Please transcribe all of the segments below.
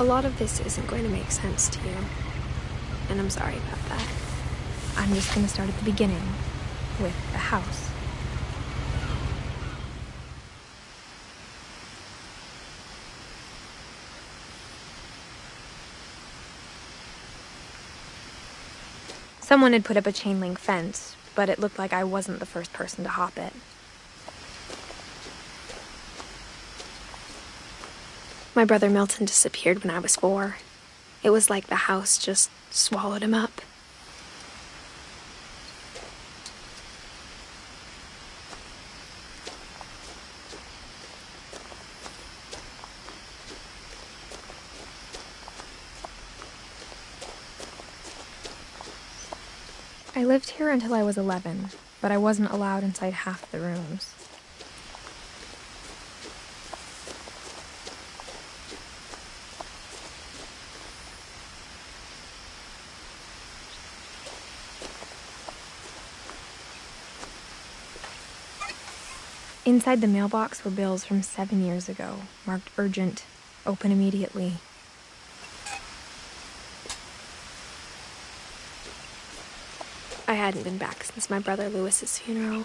A lot of this isn't going to make sense to you, and I'm sorry about that. I'm just going to start at the beginning, with the house. Someone had put up a chain-link fence, but it looked like I wasn't the first person to hop it. My brother Milton disappeared when I was 4. It was like the house just swallowed him up. I lived here until I was 11, but I wasn't allowed inside half the rooms. Inside the mailbox were bills from 7 years ago, marked urgent, open immediately. I hadn't been back since my brother Lewis's funeral.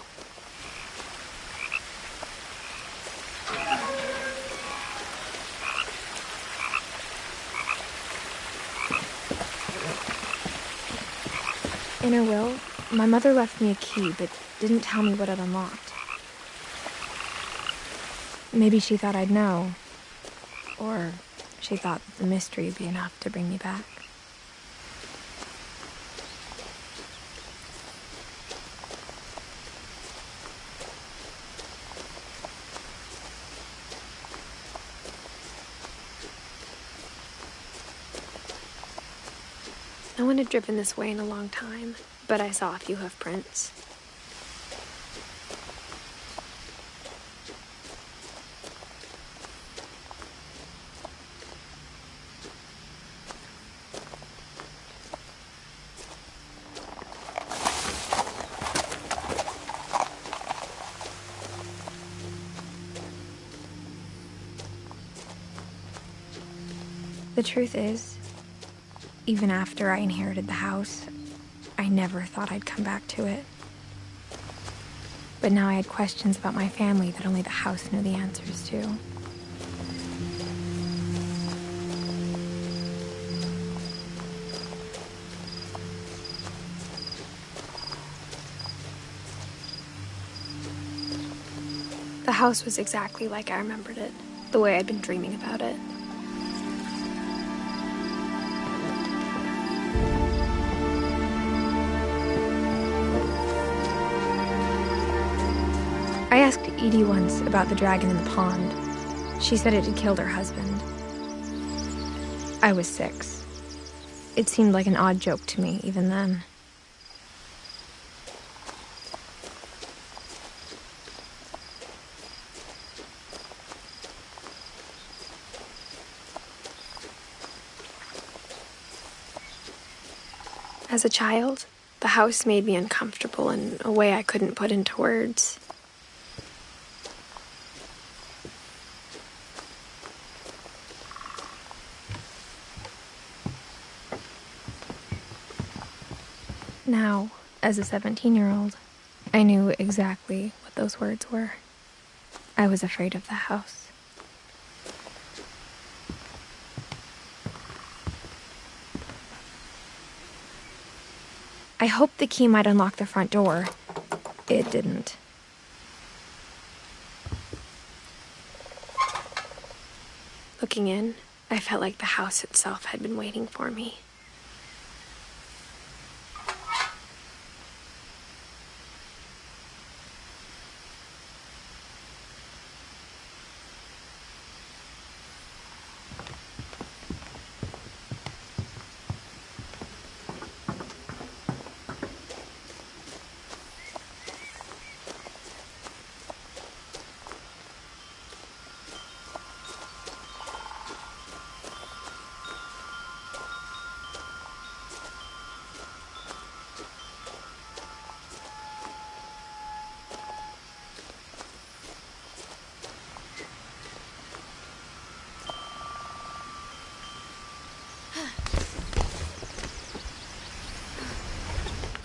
In her will, my mother left me a key, but didn't tell me what it unlocked. Maybe she thought I'd know. Or she thought that the mystery would be enough to bring me back. No one had driven this way in a long time, but I saw a few hoof prints. The truth is, even after I inherited the house, I never thought I'd come back to it. But now I had questions about my family that only the house knew the answers to. The house was exactly like I remembered it, the way I'd been dreaming about it. I asked Edie once about the dragon in the pond. She said it had killed her husband. I was 6. It seemed like an odd joke to me, even then. As a child, the house made me uncomfortable in a way I couldn't put into words. Now, as a 17-year-old, I knew exactly what those words were. I was afraid of the house. I hoped the key might unlock the front door. It didn't. Looking in, I felt like the house itself had been waiting for me.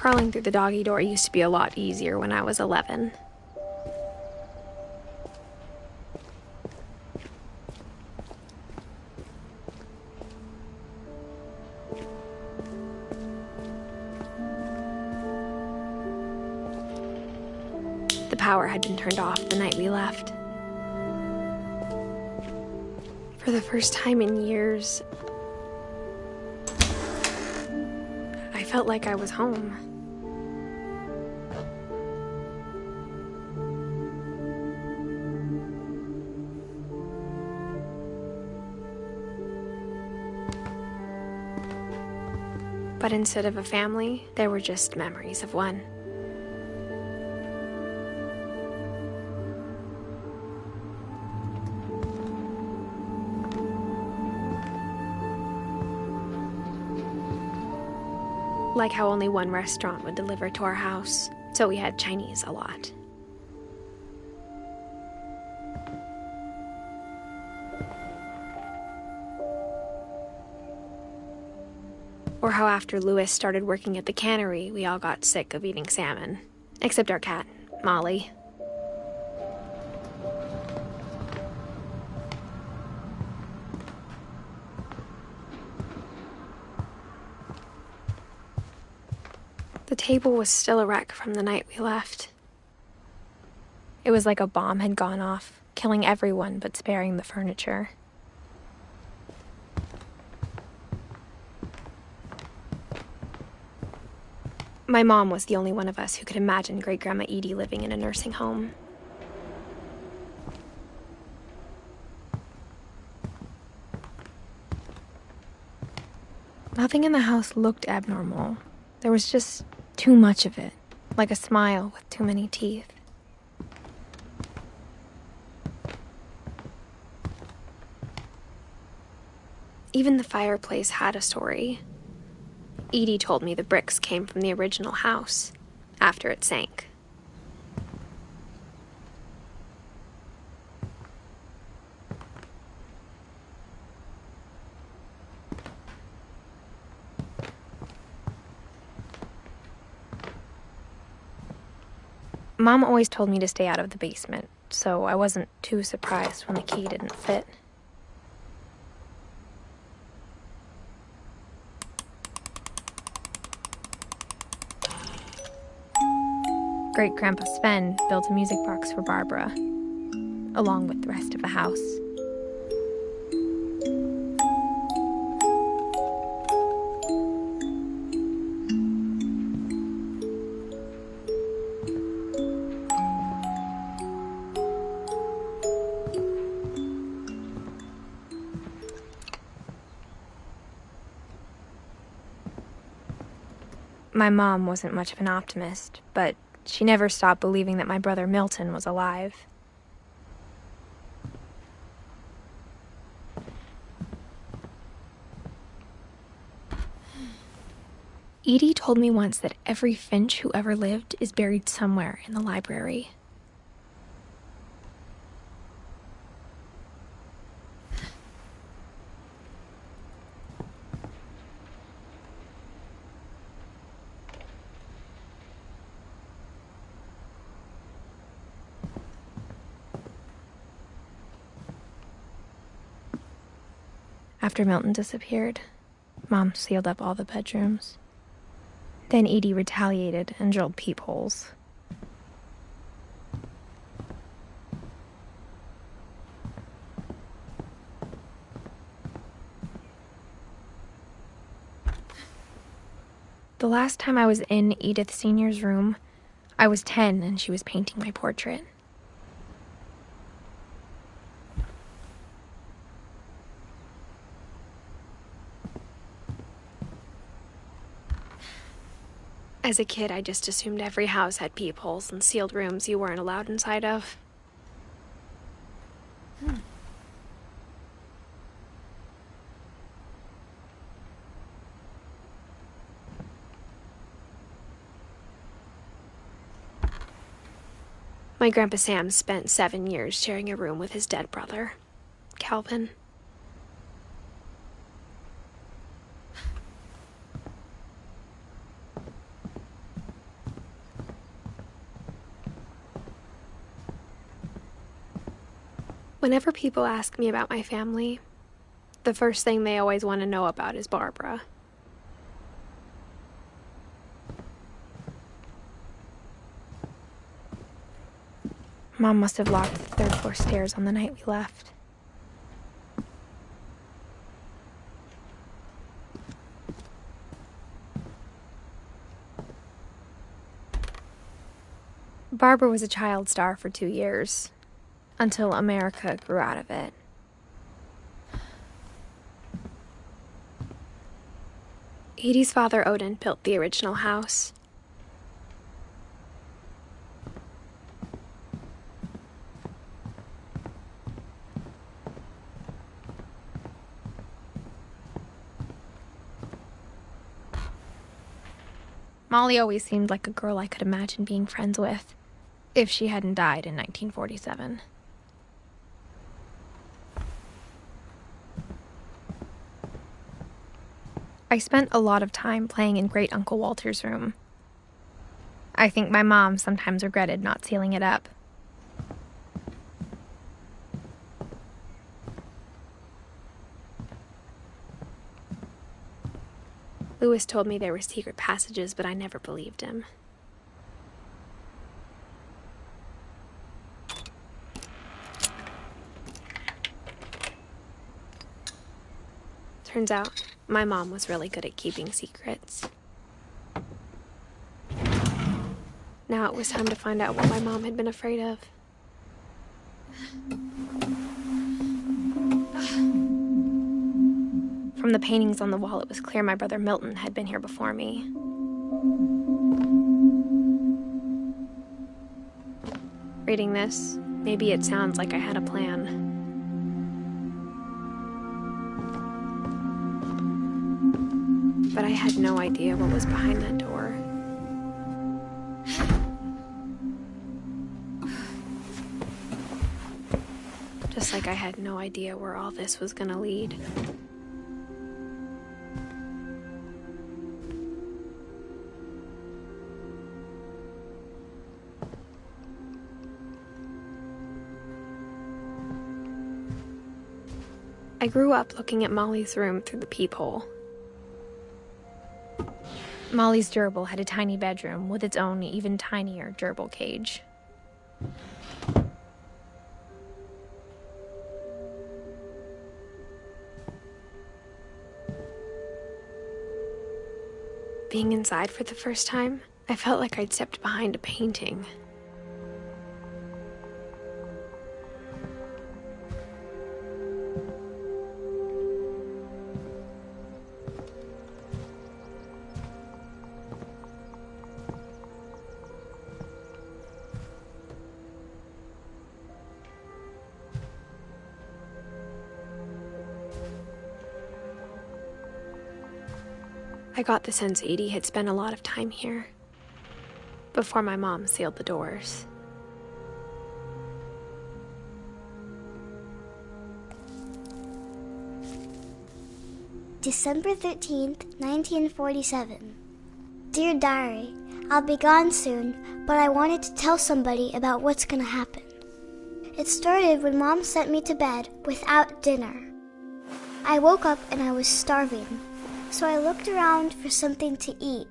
Crawling through the doggy door used to be a lot easier when I was 11. The power had been turned off the night we left. For the first time in years, I felt like I was home. But instead of a family, there were just memories of one. Like how only one restaurant would deliver to our house, so we had Chinese a lot. Or how after Louis started working at the cannery, we all got sick of eating salmon. Except our cat, Molly. The table was still a wreck from the night we left. It was like a bomb had gone off, killing everyone but sparing the furniture. My mom was the only one of us who could imagine Great-Grandma Edie living in a nursing home. Nothing in the house looked abnormal. There was just too much of it, like a smile with too many teeth. Even the fireplace had a story. Edie told me the bricks came from the original house, after it sank. Mom always told me to stay out of the basement, so I wasn't too surprised when the key didn't fit. Great-Grandpa Sven built a music box for Barbara, along with the rest of the house. My mom wasn't much of an optimist, but she never stopped believing that my brother Milton was alive. Edie told me once that every Finch who ever lived is buried somewhere in the library. After Milton disappeared, Mom sealed up all the bedrooms. Then Edie retaliated and drilled peepholes. The last time I was in Edith Sr.'s room, I was 10 and she was painting my portrait. As a kid, I just assumed every house had peepholes and sealed rooms you weren't allowed inside of. My Grandpa Sam spent 7 years sharing a room with his dead brother, Calvin. Whenever people ask me about my family, the first thing they always want to know about is Barbara. Mom must have locked the third floor stairs on the night we left. Barbara was a child star for 2 years, until America grew out of it. Edie's father, Odin, built the original house. Molly always seemed like a girl I could imagine being friends with, if she hadn't died in 1947. I spent a lot of time playing in Great Uncle Walter's room. I think my mom sometimes regretted not sealing it up. Lewis told me there were secret passages, but I never believed him. Turns out, my mom was really good at keeping secrets. Now it was time to find out what my mom had been afraid of. From the paintings on the wall, it was clear my brother Milton had been here before me. Reading this, maybe it sounds like I had a plan. But I had no idea what was behind that door. Just like I had no idea where all this was gonna lead. I grew up looking at Molly's room through the peephole. Molly's gerbil had a tiny bedroom with its own even tinier gerbil cage. Being inside for the first time, I felt like I'd stepped behind a painting. I got the sense Edie had spent a lot of time here, before my mom sealed the doors. December 13th, 1947. Dear Diary, I'll be gone soon, but I wanted to tell somebody about what's gonna happen. It started when Mom sent me to bed without dinner. I woke up and I was starving, so I looked around for something to eat.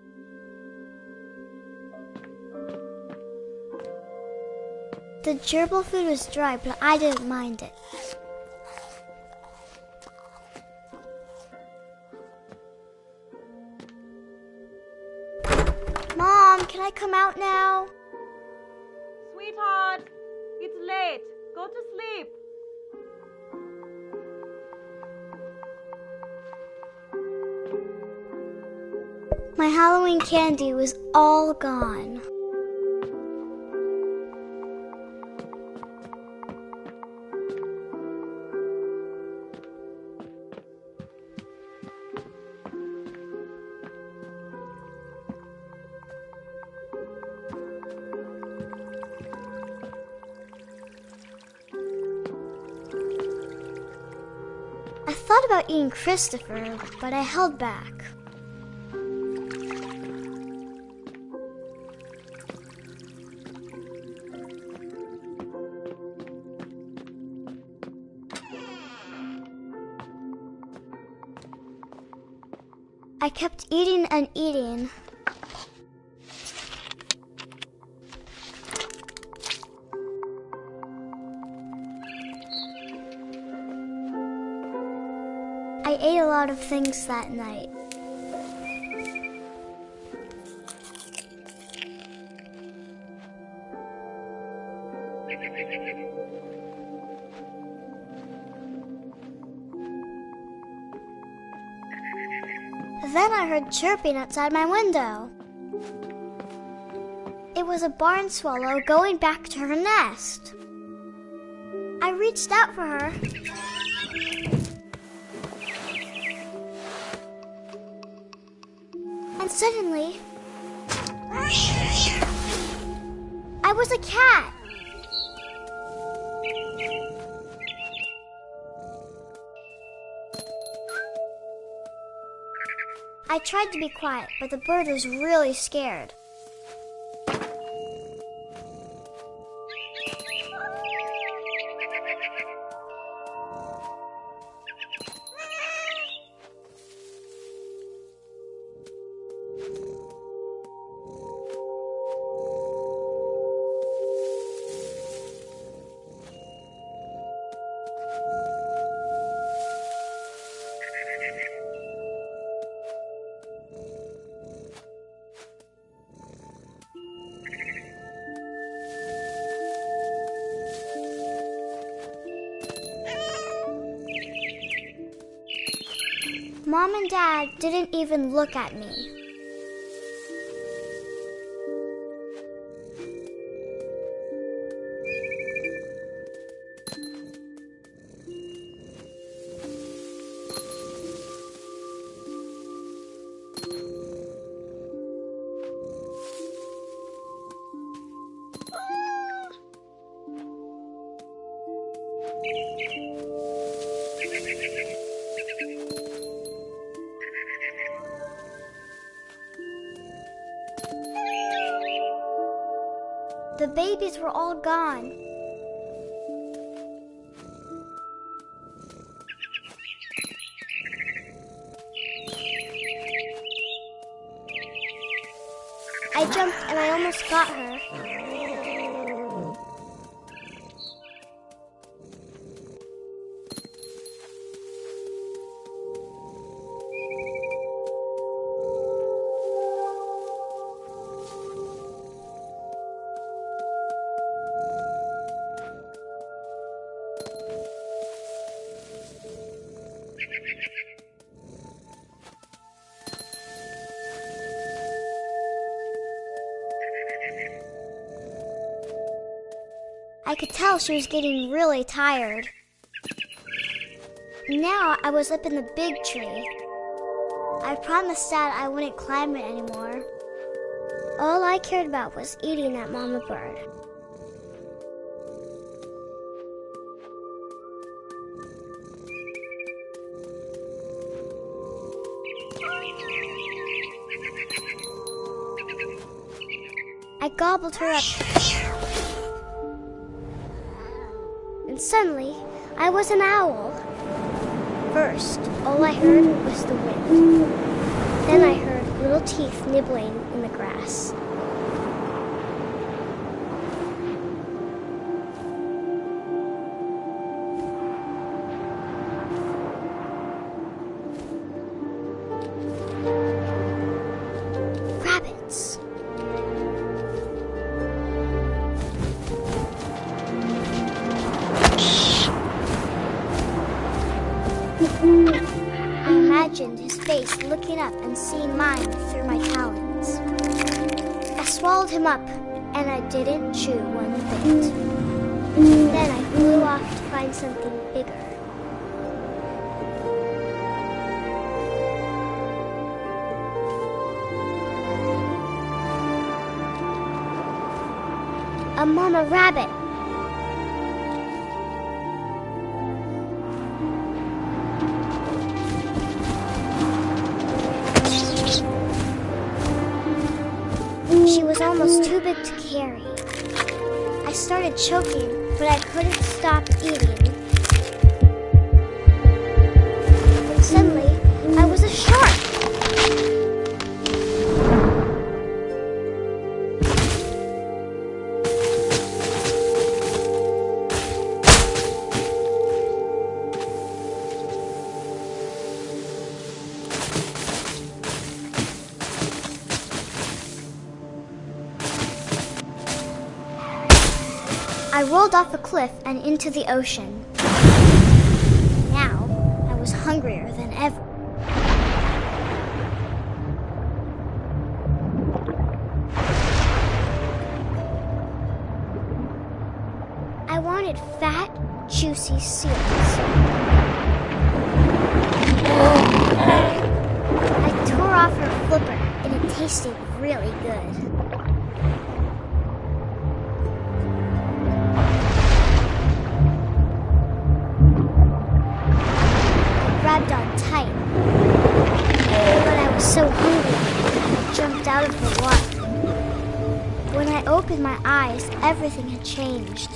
The gerbil food was dry, but I didn't mind it. Mom, can I come out now? Sweetheart, it's late. Go to sleep. My Halloween candy was all gone. I thought about eating Christopher, but I held back. I kept eating and eating. I ate a lot of things that night. Then I heard chirping outside my window. It was a barn swallow going back to her nest. I reached out for her. And suddenly, I was a cat. I tried to be quiet, but the bird was really scared. Mom and Dad didn't even look at me. The babies were all gone. I jumped and I almost got her. I could tell she was getting really tired. Now I was up in the big tree. I promised Dad I wouldn't climb it anymore. All I cared about was eating that mama bird. I gobbled her up. And suddenly, I was an owl. First, all I heard was the wind. Then I heard little teeth nibbling in the grass. Rabbits. I imagined his face looking up and seeing mine through my talons. I swallowed him up, and I didn't chew one bit. Then I flew off to find something bigger. A mama rabbit. She was almost too big to carry. I started choking, but I couldn't stop eating. And suddenly, I was a shark. I rolled off a cliff and into the ocean. Now, I was hungrier than ever. I wanted fat, juicy seals. I tore off her flipper, and it tasted really good. Grabbed on tight, but I was so hungry, I jumped out of the water. When I opened my eyes, everything had changed.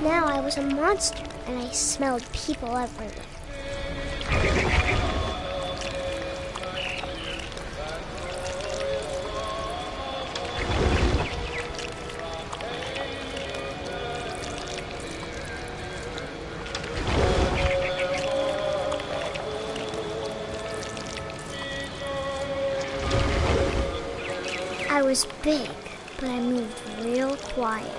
Now I was a monster, and I smelled people everywhere. I was big, but I moved real quiet.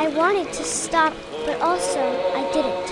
I wanted to stop, but also I didn't.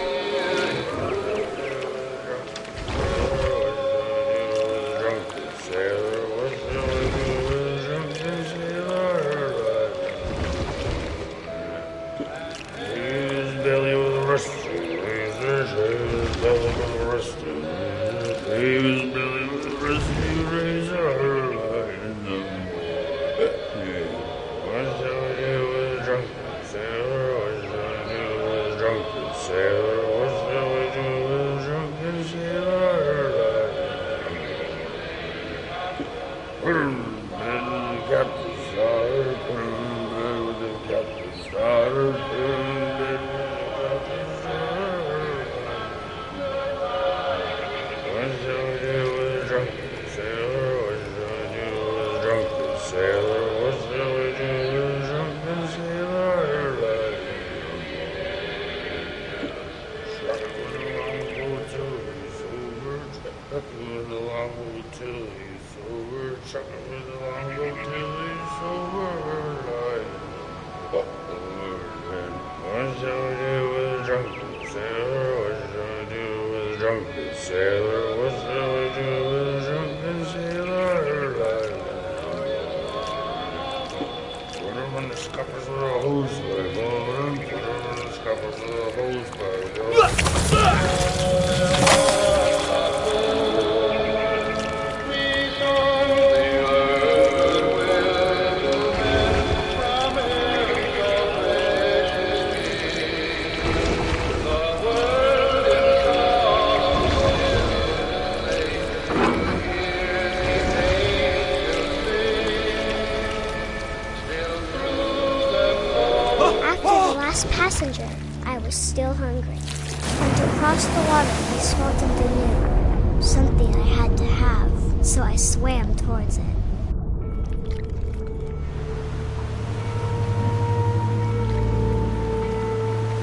Passenger, I was still hungry. And to cross the water, I smelled something new. Something I had to have, so I swam towards it.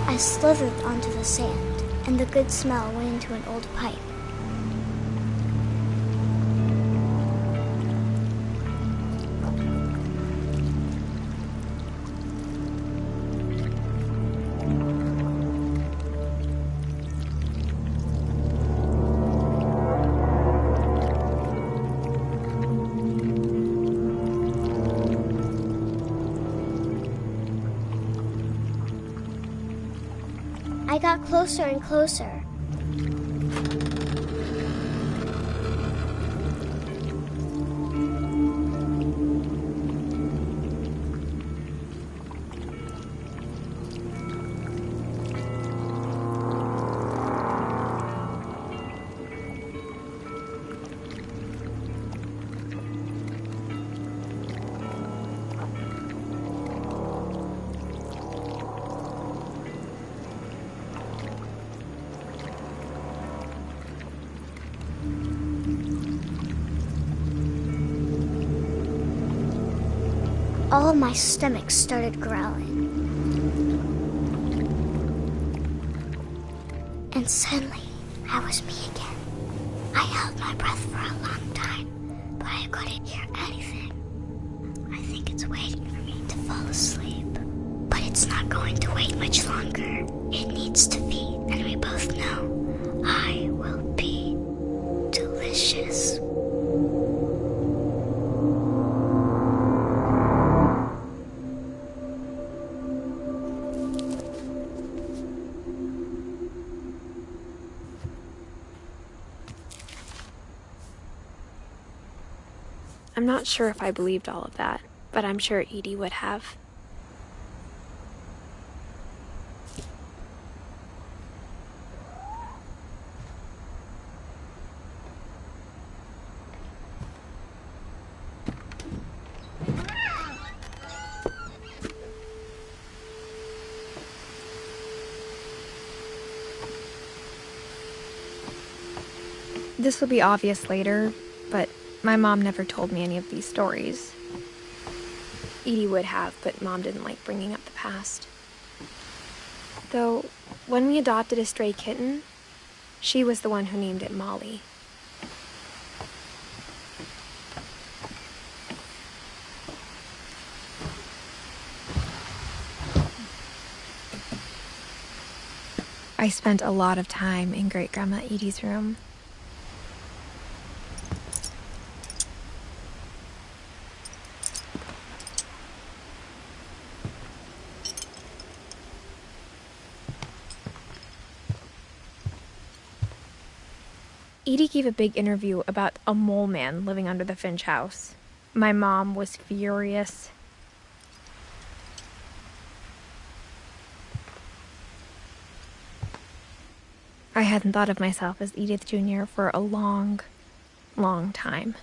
I slithered onto the sand, and the good smell went into an old pipe. I got closer and closer. all of my stomach started growling. And suddenly, I was me again. I held my breath for a long time, but I couldn't hear anything. I think it's waiting for me to fall asleep. But it's not going to wait much longer. It needs to feed, and we both know I will be delicious. I'm not sure if I believed all of that, but I'm sure Edie would have. This will be obvious later, but my mom never told me any of these stories. Edie would have, but Mom didn't like bringing up the past. Though, when we adopted a stray kitten, she was the one who named it Molly. I spent a lot of time in Great-Grandma Edie's room. Edie gave a big interview about a mole man living under the Finch house. My mom was furious. I hadn't thought of myself as Edith Jr. for a long, long time.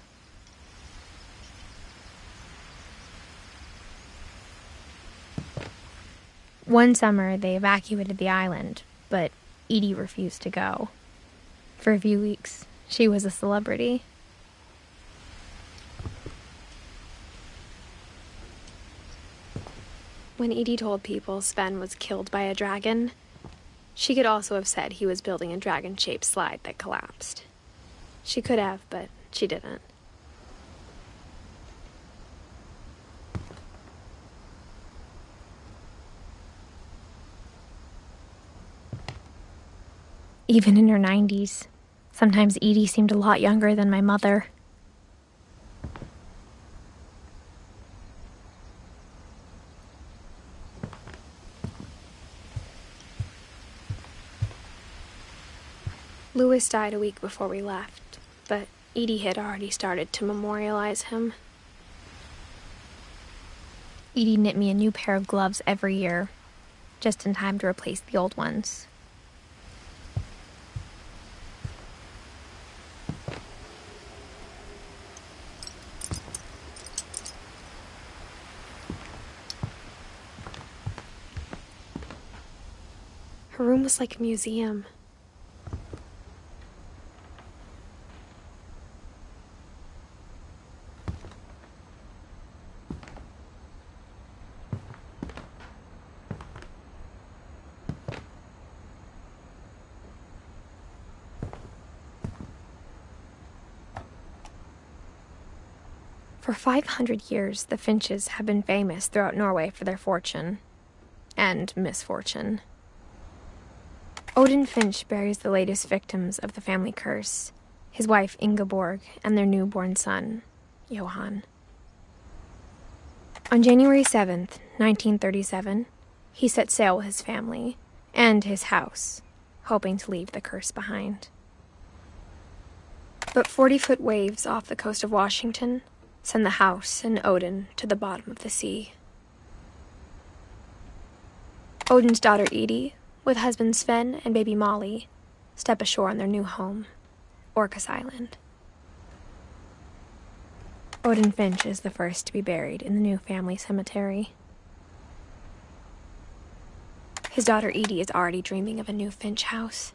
One summer, they evacuated the island, but Edie refused to go. For a few weeks, she was a celebrity. When Edie told people Sven was killed by a dragon, she could also have said he was building a dragon-shaped slide that collapsed. She could have, but she didn't. Even in her 90s, sometimes Edie seemed a lot younger than my mother. Louis died a week before we left, but Edie had already started to memorialize him. Edie knit me a new pair of gloves every year, just in time to replace the old ones. Her room was like a museum. For 500 years, the Finches have been famous throughout Norway for their fortune and misfortune. Odin Finch buries the latest victims of the family curse, his wife Ingeborg and their newborn son, Johan. On January 7th, 1937, he set sail with his family and his house, hoping to leave the curse behind. But 40-foot waves off the coast of Washington send the house and Odin to the bottom of the sea. Odin's daughter Edie, with husband Sven and baby Molly, step ashore on their new home, Orcas Island. Odin Finch is the first to be buried in the new family cemetery. His daughter Edie is already dreaming of a new Finch house.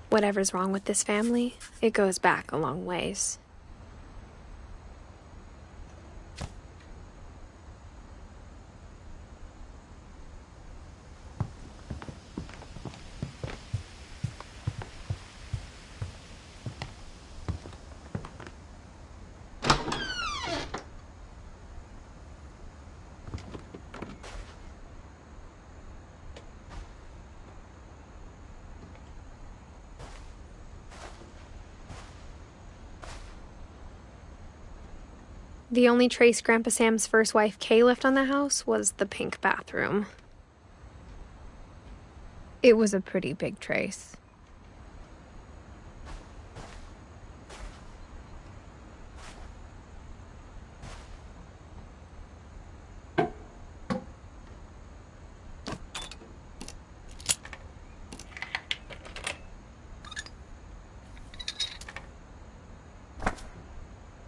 Whatever's wrong with this family, it goes back a long ways. The only trace Grandpa Sam's first wife, Kay, left on the house was the pink bathroom. It was a pretty big trace.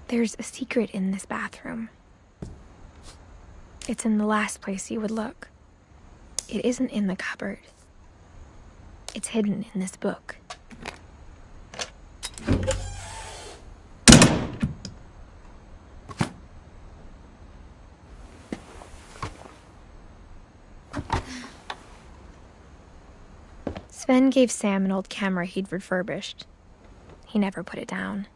There's a secret in this bathroom. It's in the last place you would look. It isn't in the cupboard. It's hidden in this book. Sven gave Sam an old camera he'd refurbished. He never put it down.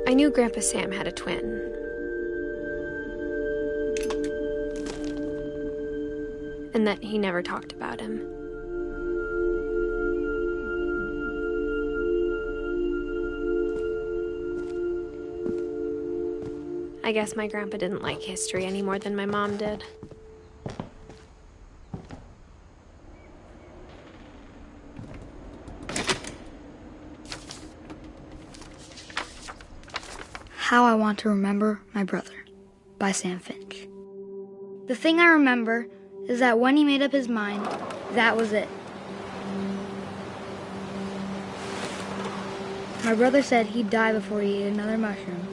I knew Grandpa Sam had a twin. And that he never talked about him. I guess my grandpa didn't like history any more than my mom did. How I Want to Remember My Brother by Sam Finch. The thing I remember is that when he made up his mind, that was it. My brother said he'd die before he ate another mushroom,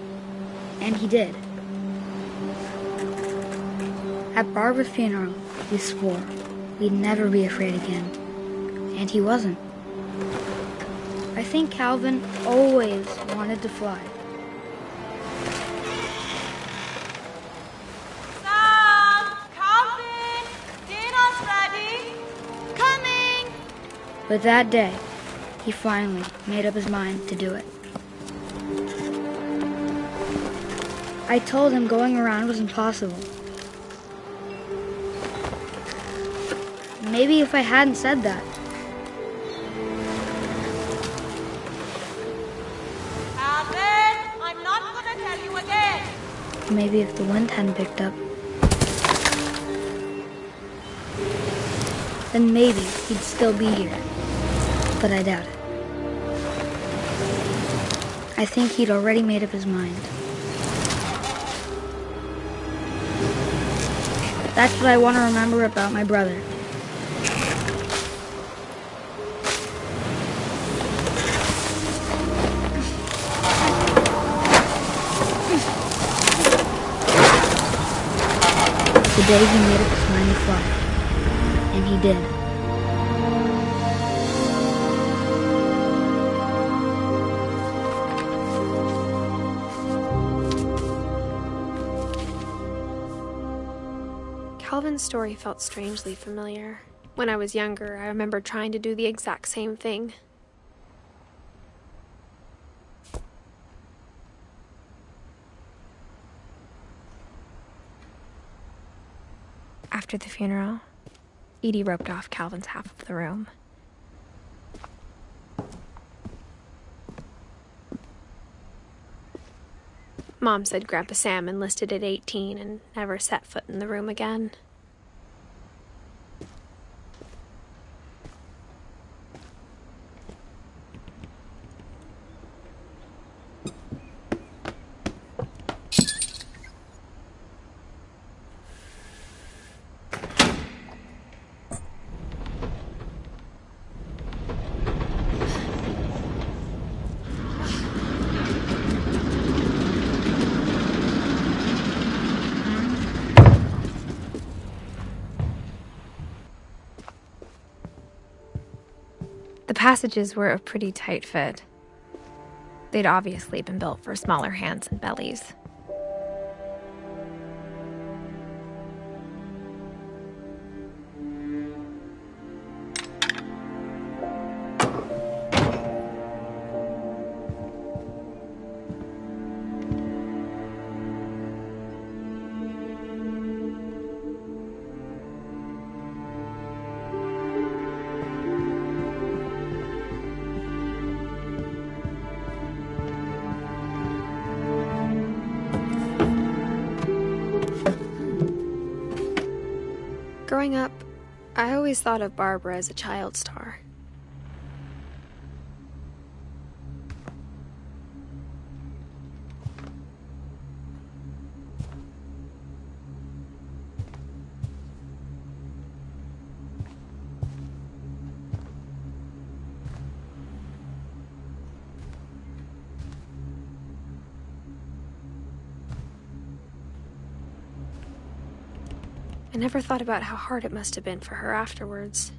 and he did. At Barbara's funeral, he swore he'd never be afraid again, and he wasn't. I think Calvin always wanted to fly. But that day, he finally made up his mind to do it. I told him going around was impossible. Maybe if I hadn't said that. Alvin, I'm not gonna tell you again. Maybe if the wind hadn't picked up. Then maybe he'd still be here. But I doubt it. I think he'd already made up his mind. That's what I want to remember about my brother. The day he made up his mind to fly. And he did. Calvin's story felt strangely familiar. When I was younger, I remember trying to do the exact same thing. After the funeral, Edie roped off Calvin's half of the room. Mom said Grandpa Sam enlisted at 18 and never set foot in the room again. The passages were a pretty tight fit. They'd obviously been built for smaller hands and bellies. Growing up, I always thought of Barbara as a child star. I never thought about how hard it must have been for her afterwards.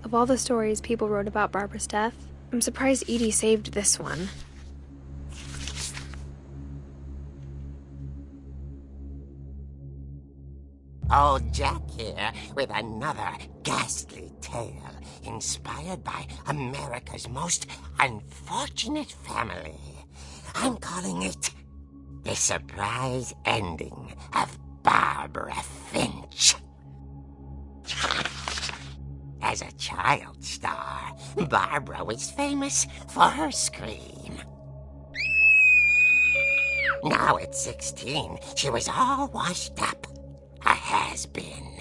Of all the stories people wrote about Barbara's death, I'm surprised Edie saved this one. Old Jack here with another ghastly tale inspired by America's most unfortunate family. I'm calling it The Surprise Ending of Barbara Finch. As a child star, Barbara was famous for her scream. Now at 16, she was all washed up. A has-been.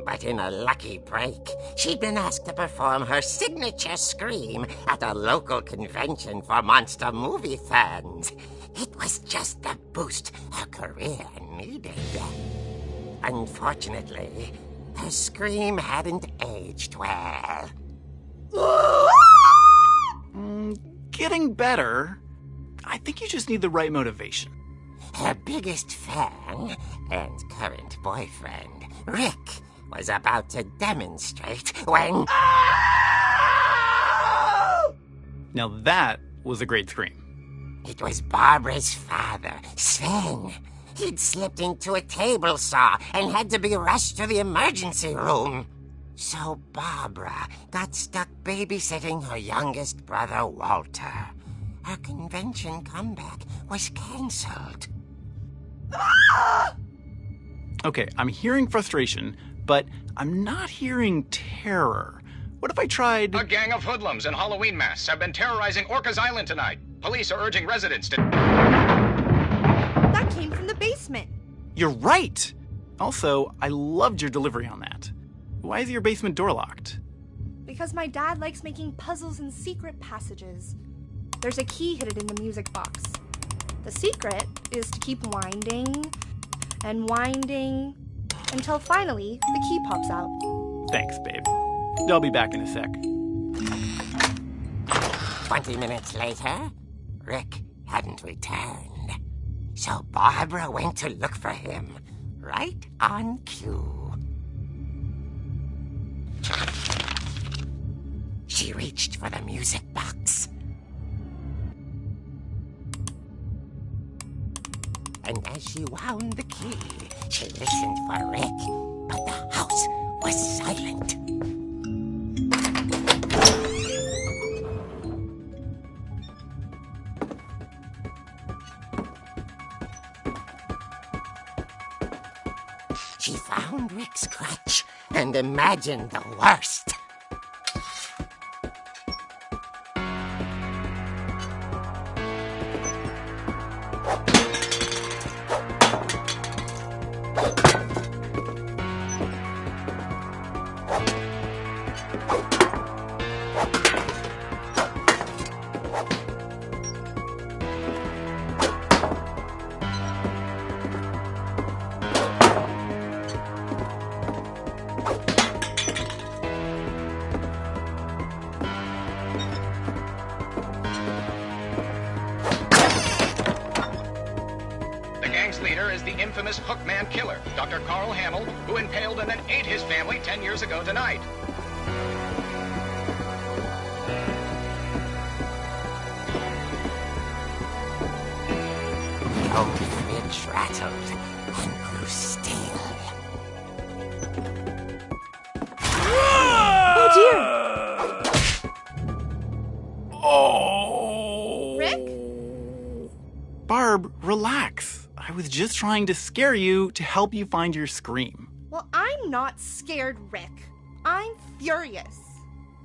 But in a lucky break, she'd been asked to perform her signature scream at a local convention for monster movie fans. It was just the boost her career needed. Unfortunately, her scream hadn't aged well. Getting better. I think you just need the right motivation. Her biggest fan and current boyfriend, Rick, was about to demonstrate when... Now that was a great scream. It was Barbara's father, Sven. He'd slipped into a table saw and had to be rushed to the emergency room. So Barbara got stuck babysitting her youngest brother, Walter. Her convention comeback was cancelled. Okay, I'm hearing frustration, but I'm not hearing terror. What if I tried... A gang of hoodlums in Halloween masks have been terrorizing Orcas Island tonight. Police are urging residents to... That came from the basement. You're right! Also, I loved your delivery on that. Why is your basement door locked? Because my dad likes making puzzles and secret passages. There's a key hidden in the music box. The secret is to keep winding and winding until finally the key pops out. Thanks, babe. I'll be back in a sec. 20 minutes later, Rick hadn't returned. So Barbara went to look for him, right on cue. She reached for the music box. And as she wound the key, she listened for Rick, but the house was silent. She found Rick's crutch and imagined the worst. Infamous Hookman killer, Dr. Carl Hamill, who impaled and then ate his family 10 years ago tonight. The old fridge rattled and grew still. Oh, dear! Oh! Rick? Barb, relax. I was just trying to scare you to help you find your scream. Well, I'm not scared, Rick. I'm furious.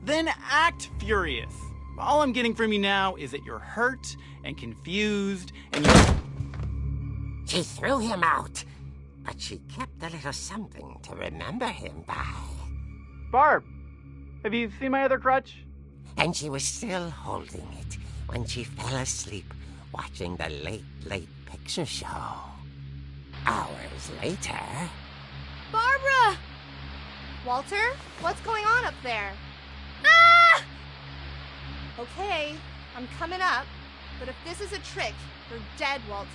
Then act furious. All I'm getting from you now is that you're hurt and confused and She threw him out, but she kept a little something to remember him by. Barb, have you seen my other crutch? And she was still holding it when she fell asleep watching the late picture show. Hours later... Barbara! Walter, what's going on up there? Ah! Okay, I'm coming up, but if this is a trick, you're dead, Walter.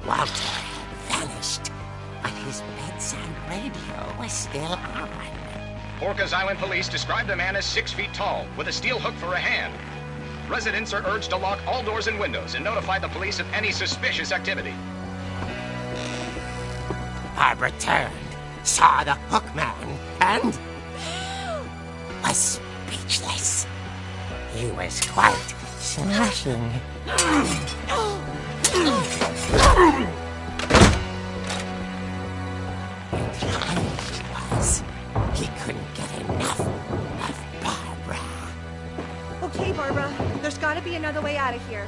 Walter had vanished, but his bedside radio was still on. Orcas Island police describe the man as 6 feet tall, with a steel hook for a hand. Residents are urged to lock all doors and windows and notify the police of any suspicious activity. Barbara turned, saw the hook man, and was speechless. He was quite smashing. And he was. He couldn't get enough of Barbara. Okay, Barbara, there's gotta be another way out of here.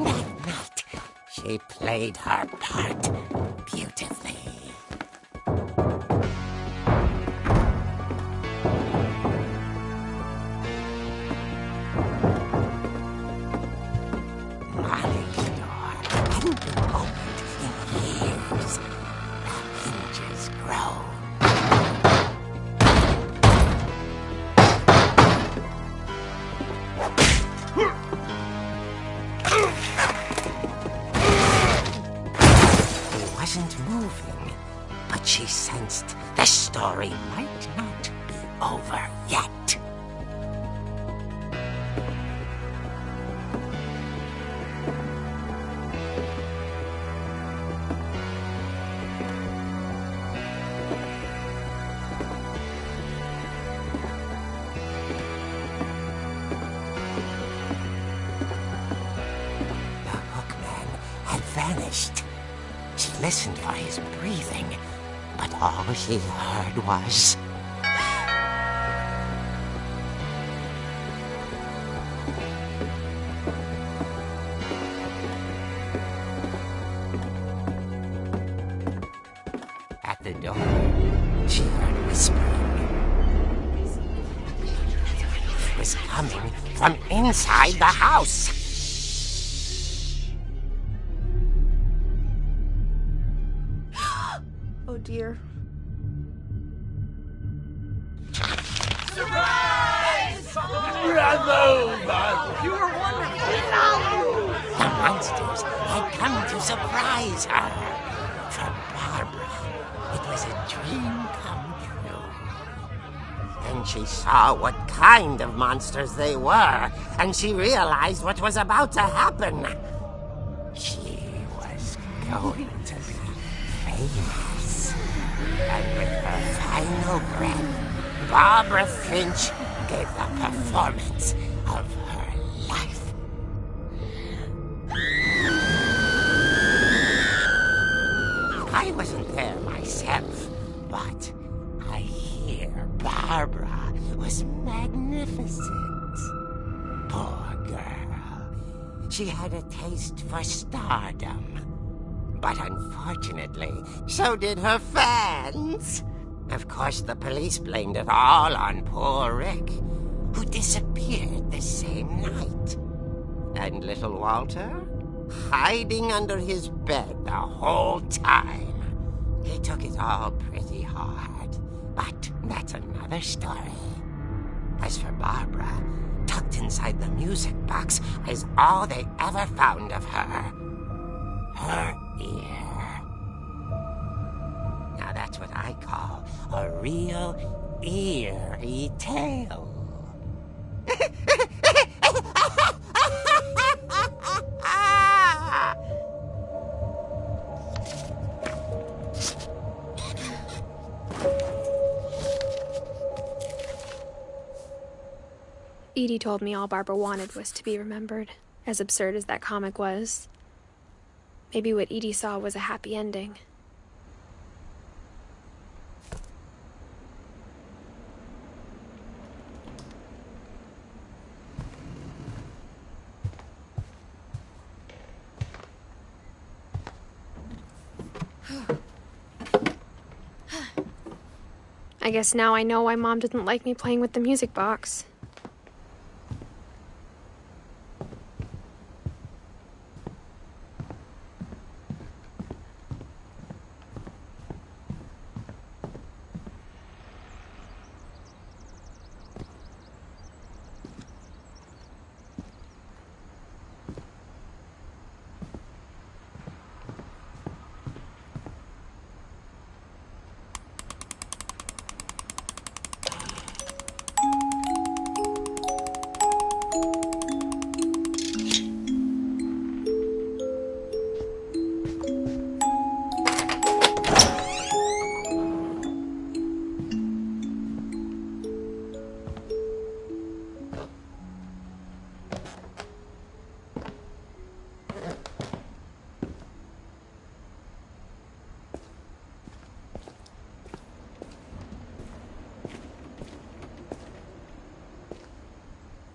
That night, she played her part beautifully. Molly's door hadn't been opened in years. The hinges groaned. He wasn't moving, but she sensed the story might not be over yet. The hookman had vanished. She listened for his breathing, but all she heard was... At the door, from inside the house. Oh dear. The monsters had come to surprise her. For Barbara, it was a dream come true. Then she saw what kind of monsters they were, and she realized what was about to happen. She was going to be famous. And with her final breath, Barbara Finch gave the performance of her life. I wasn't there myself, but I hear Barbara was magnificent. Poor girl. She had a taste for stardom. But unfortunately, so did her fans. Of course, the police blamed it all on poor Rick, who disappeared the same night. And little Walter? Hiding under his bed the whole time. He took it all pretty hard, but that's another story. As for Barbara, tucked inside the music box is all they ever found of her. Her ear. Now that's what I call a real eerie tale. Edie told me all Barbara wanted was to be remembered, as absurd as that comic was. Maybe what Edie saw was a happy ending. I guess now I know why Mom didn't like me playing with the music box.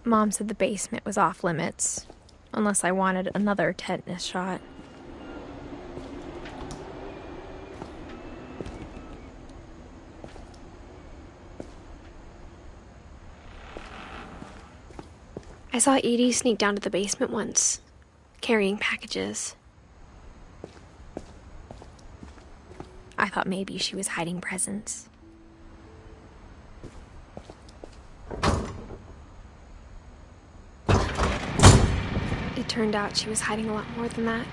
Mom said the basement was off limits, unless I wanted another tetanus shot. I saw Edie sneak down to the basement once, carrying packages. I thought maybe she was hiding presents. It turned out she was hiding a lot more than that.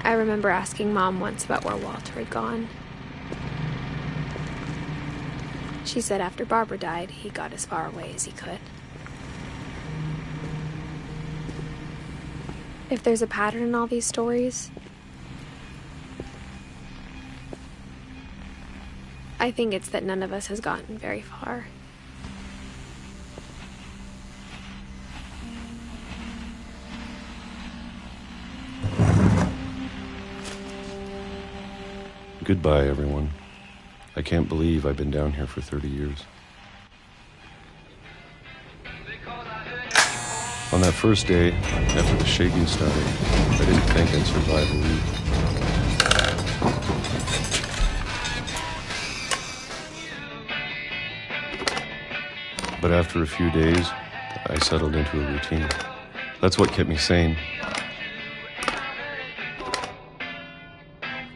I remember asking Mom once about where Walter had gone. She said after Barbara died, he got as far away as he could. If there's a pattern in all these stories, I think it's that none of us has gotten very far. Goodbye, everyone. I can't believe I've been down here for 30 years. On that first day, after the shaking started, I didn't think I'd survive a week. But after a few days, I settled into a routine. That's what kept me sane.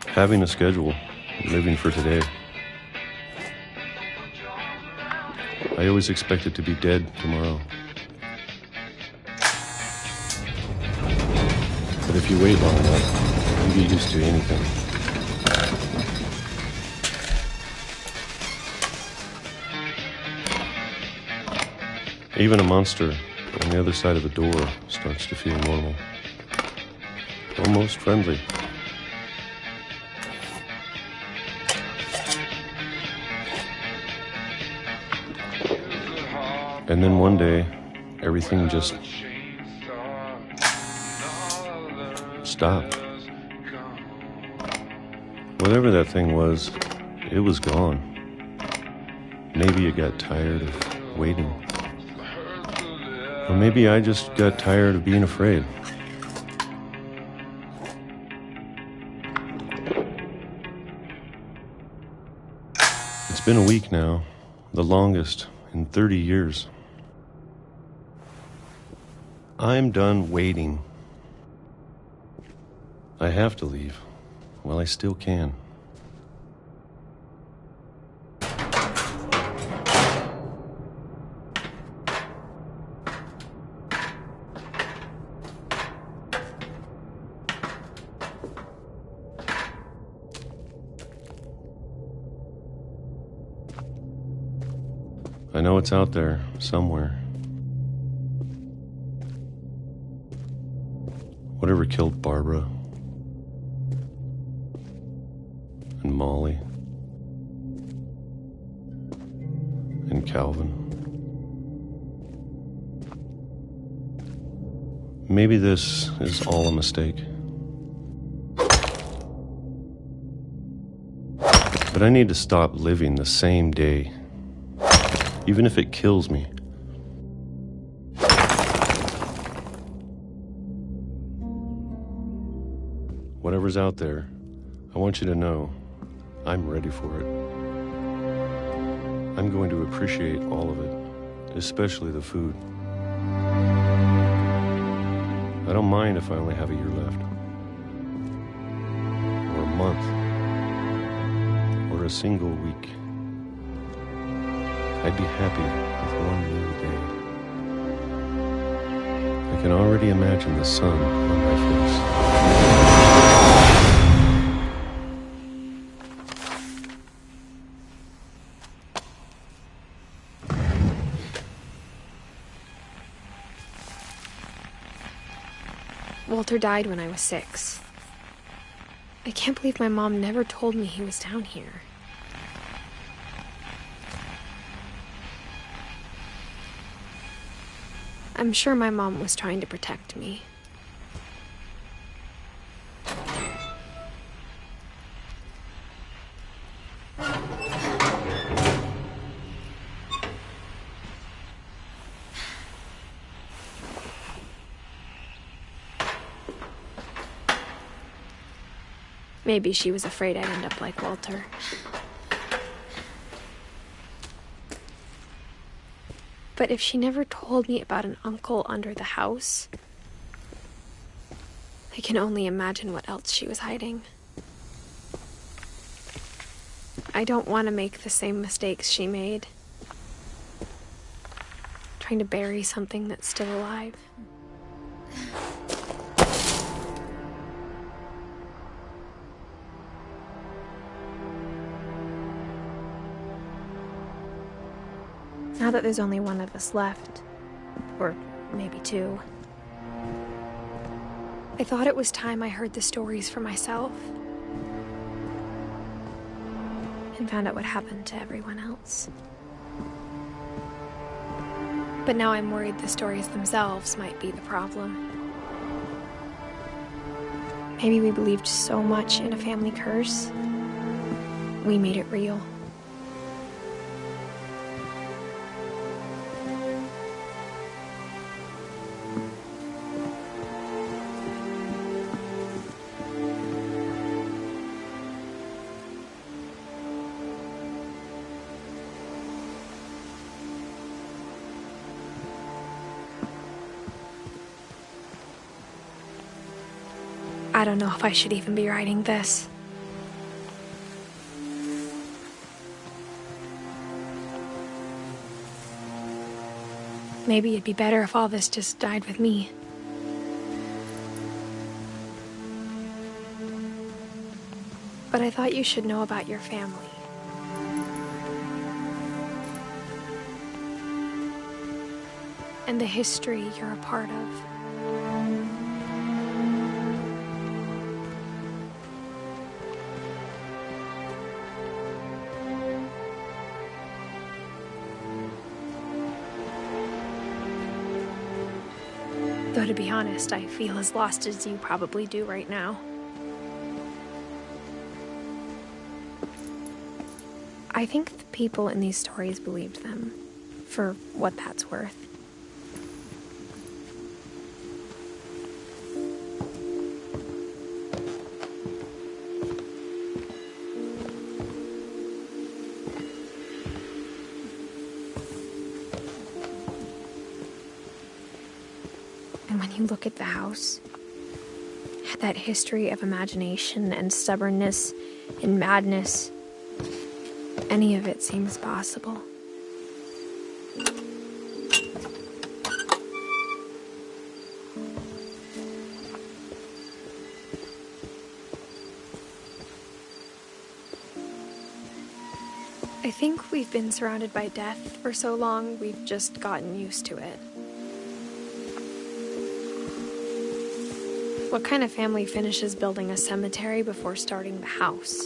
Having a schedule, living for today. I always expected to be dead tomorrow. But if you wait long enough, you get used to anything. Even a monster on the other side of a door starts to feel normal. Almost friendly. And then one day, everything just stopped. Whatever that thing was, it was gone. Maybe it got tired of waiting. Or maybe I just got tired of being afraid. It's been a week now, the longest in 30 years. I'm done waiting. I have to leave while I still can. I know it's out there somewhere. Whatever killed Barbara and Molly and Calvin. Maybe this is all a mistake. But I need to stop living the same day, even if it kills me. Whatever's out there, I want you to know I'm ready for it. I'm going to appreciate all of it, especially the food. I don't mind if I only have a year left, or a month, or a single week. I'd be happy with one new day. I can already imagine the sun on my face. Walter died when I was 6. I can't believe my mom never told me he was down here. I'm sure my mom was trying to protect me. Maybe she was afraid I'd end up like Walter. But if she never told me about an uncle under the house, I can only imagine what else she was hiding. I don't want to make the same mistakes she made. Trying to bury something that's still alive. Now that there's only one of us left, or maybe 2, I thought it was time I heard the stories for myself and found out what happened to everyone else. But now I'm worried the stories themselves might be the problem. Maybe we believed so much in a family curse, we made it real. I don't know if I should even be writing this. Maybe it'd be better if all this just died with me. But I thought you should know about your family. And the history you're a part of. Though to be honest, I feel as lost as you probably do right now. I think the people in these stories believed them, for what that's worth. And when you look at the house, that history of imagination and stubbornness and madness, any of it seems possible. I think we've been surrounded by death for so long, we've just gotten used to it. What kind of family finishes building a cemetery before starting the house?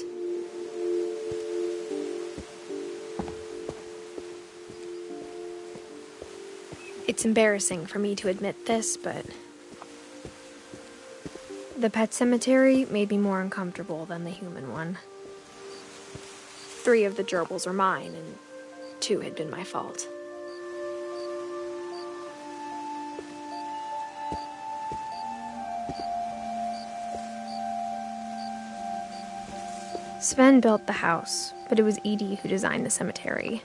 It's embarrassing for me to admit this, but the pet cemetery made me more uncomfortable than the human one. 3 of the gerbils were mine, and 2 had been my fault. Sven built the house, but it was Edie who designed the cemetery.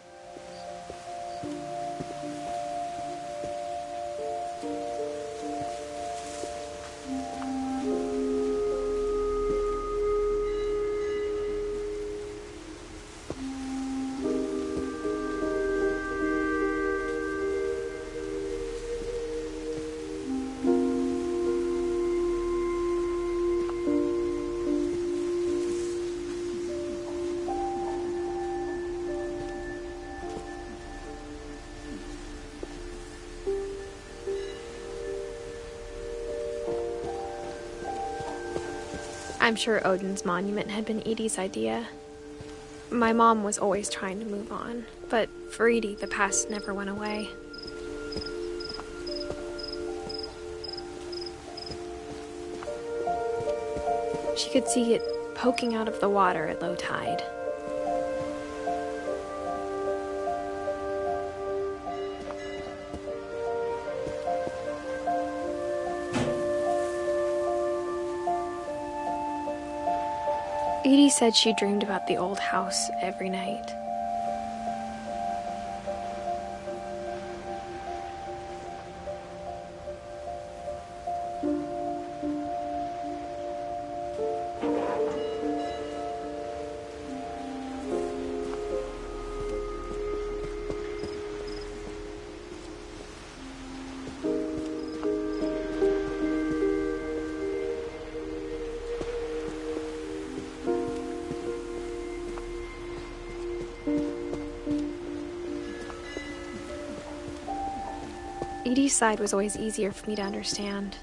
I'm sure Odin's monument had been Edie's idea. My mom was always trying to move on, but for Edie, the past never went away. She could see it poking out of the water at low tide. Edie said she dreamed about the old house every night. Edie's side was always easier for me to understand.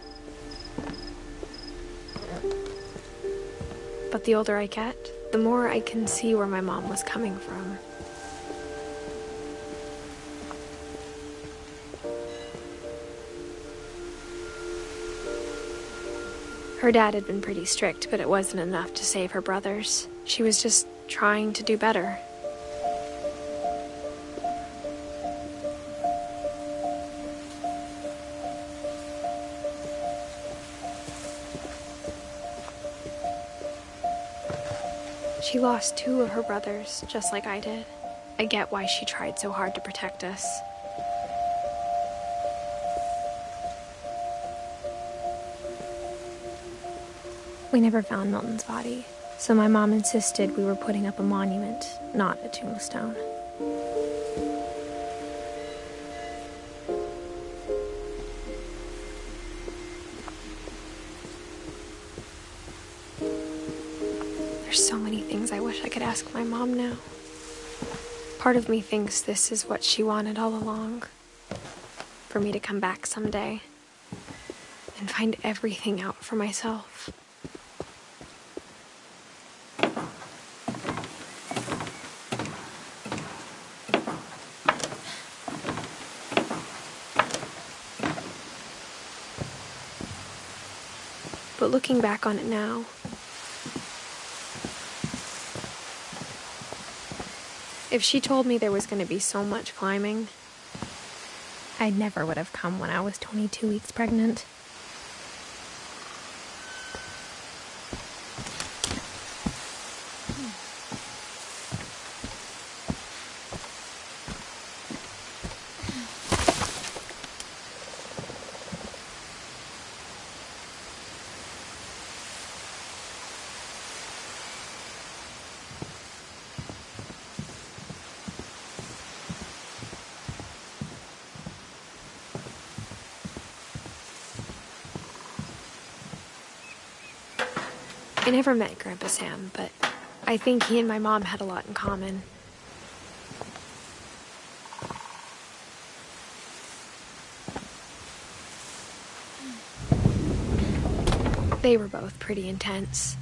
But the older I get, the more I can see where my mom was coming from. Her dad had been pretty strict, but it wasn't enough to save her brothers. She was just trying to do better. She lost 2 of her brothers, just like I did. I get why she tried so hard to protect us. We never found Milton's body, so my mom insisted we were putting up a monument, not a tombstone. There's so many things I wish I could ask my mom now. Part of me thinks this is what she wanted all along. For me to come back someday and find everything out for myself. But looking back on it now, if she told me there was going to be so much climbing, I never would have come when I was 22 weeks pregnant. I never met Grandpa Sam, but I think he and my mom had a lot in common. They were both pretty intense.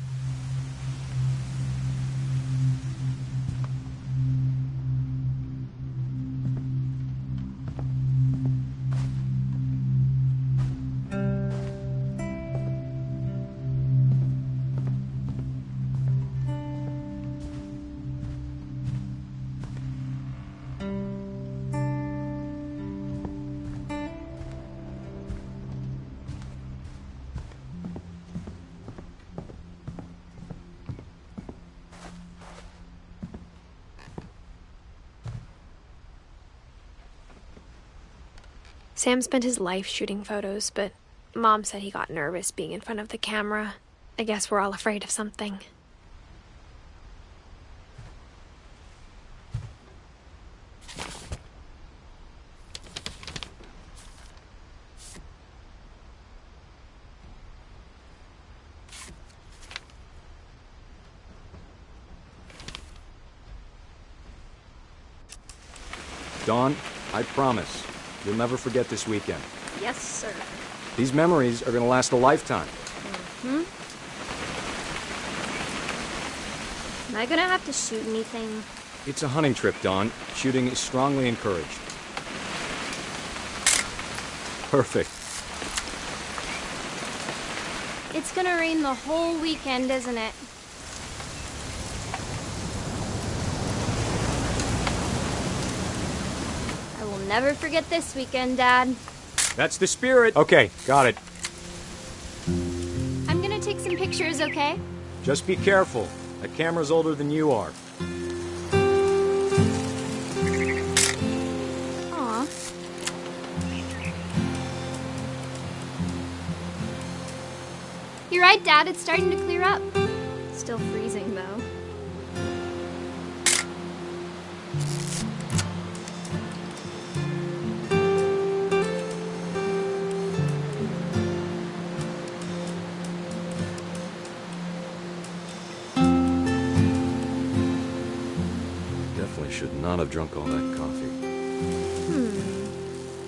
Sam spent his life shooting photos, but Mom said he got nervous being in front of the camera. I guess we're all afraid of something. Dawn, I promise, you'll never forget this weekend. Yes, sir. These memories are gonna last a lifetime. Am I gonna have to shoot anything? It's a hunting trip, Dawn. Shooting is strongly encouraged. Perfect. It's gonna rain the whole weekend, isn't it? I will never forget this weekend, Dad. That's the spirit. Okay, got it. I'm gonna take some pictures, okay? Just be careful. That camera's older than you are. Aw. You're right, Dad. It's starting to clear up. Still freezing, though. Definitely should not have drunk all that coffee.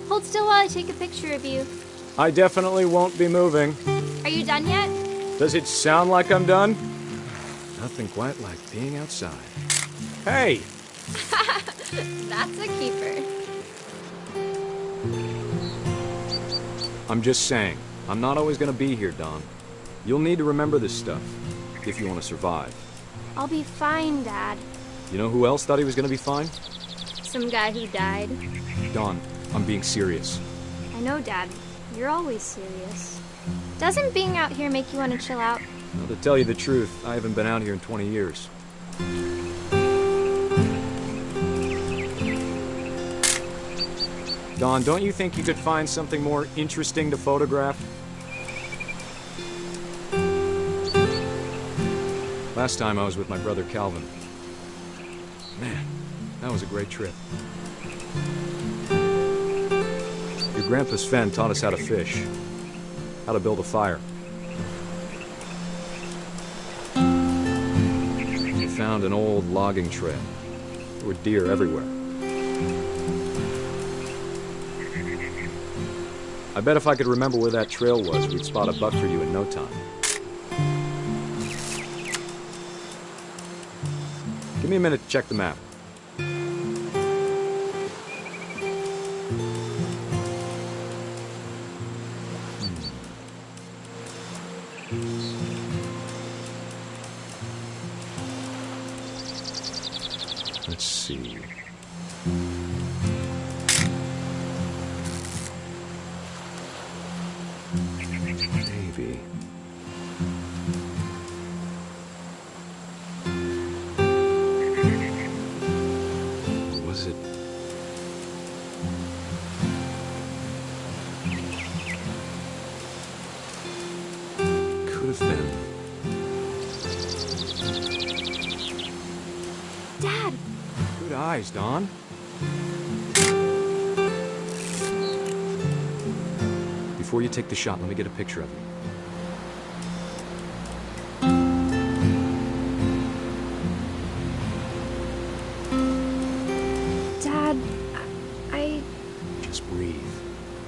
Hold still while I take a picture of you. I definitely won't be moving. Are you done yet? Does it sound like I'm done? Nothing quite like being outside. Hey! That's a keeper. I'm just saying, I'm not always gonna be here, Dawn. You'll need to remember this stuff, if you want to survive. I'll be fine, Dad. You know who else thought he was gonna be fine? Some guy who died. Dawn, I'm being serious. I know, Dad. You're always serious. Doesn't being out here make you want to chill out? Well, to tell you the truth, I haven't been out here in 20 years. Dawn, don't you think you could find something more interesting to photograph? Last time I was with my brother Calvin. Man, that was a great trip. Your grandpa Sven taught us how to fish, how to build a fire. We found an old logging trail. There were deer everywhere. I bet if I could remember where that trail was, we'd spot a buck for you in no time. Give me a minute to check the map. Let's see. Maybe. Was it? Could have been. Dad! Good eyes, Dawn. Before you take the shot, let me get a picture of you. Dad, I... Just breathe.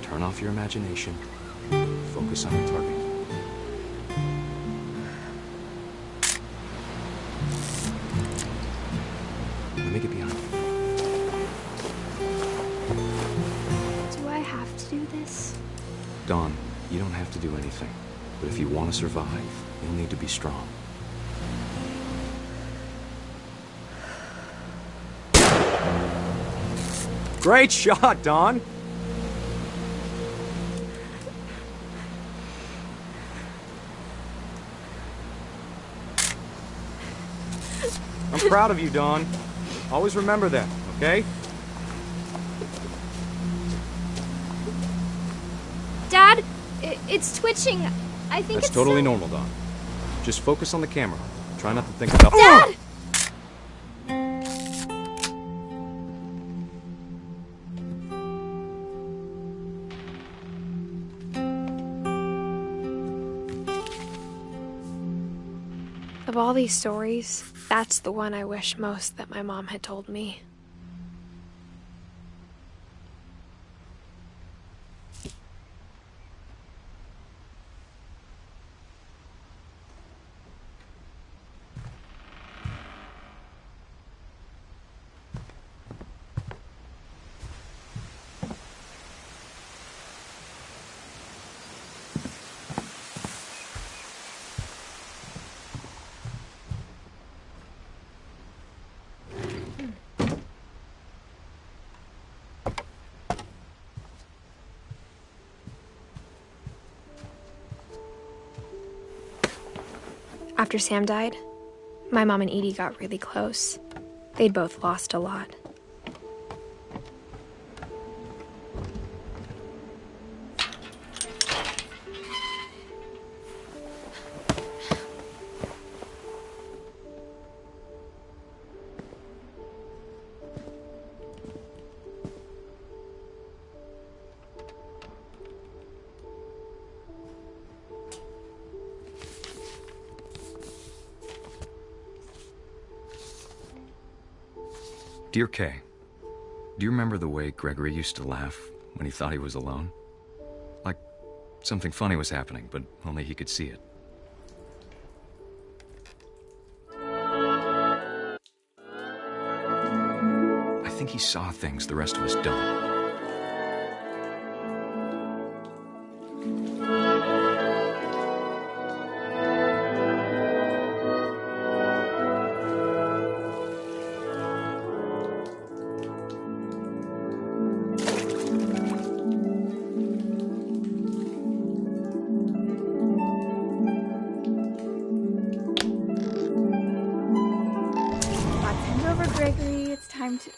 Turn off your imagination. Focus on the target. Let me get behind you. Do I have to do this? Dawn, you don't have to do anything. But if you want to survive, you'll need to be strong. Great shot, Dawn! I'm proud of you, Dawn. Always remember that, okay? Dad, it's twitching. I think That's it's totally normal, Dawn. Just focus on the camera. Try not to think about... Dad! Of all these stories, that's the one I wish most that my mom had told me. After Sam died, my mom and Edie got really close. They'd both lost a lot. Dear Kay, do you remember the way Gregory used to laugh when he thought he was alone? Like something funny was happening, but only he could see it. I think he saw things the rest of us don't. Gregory, it's time to...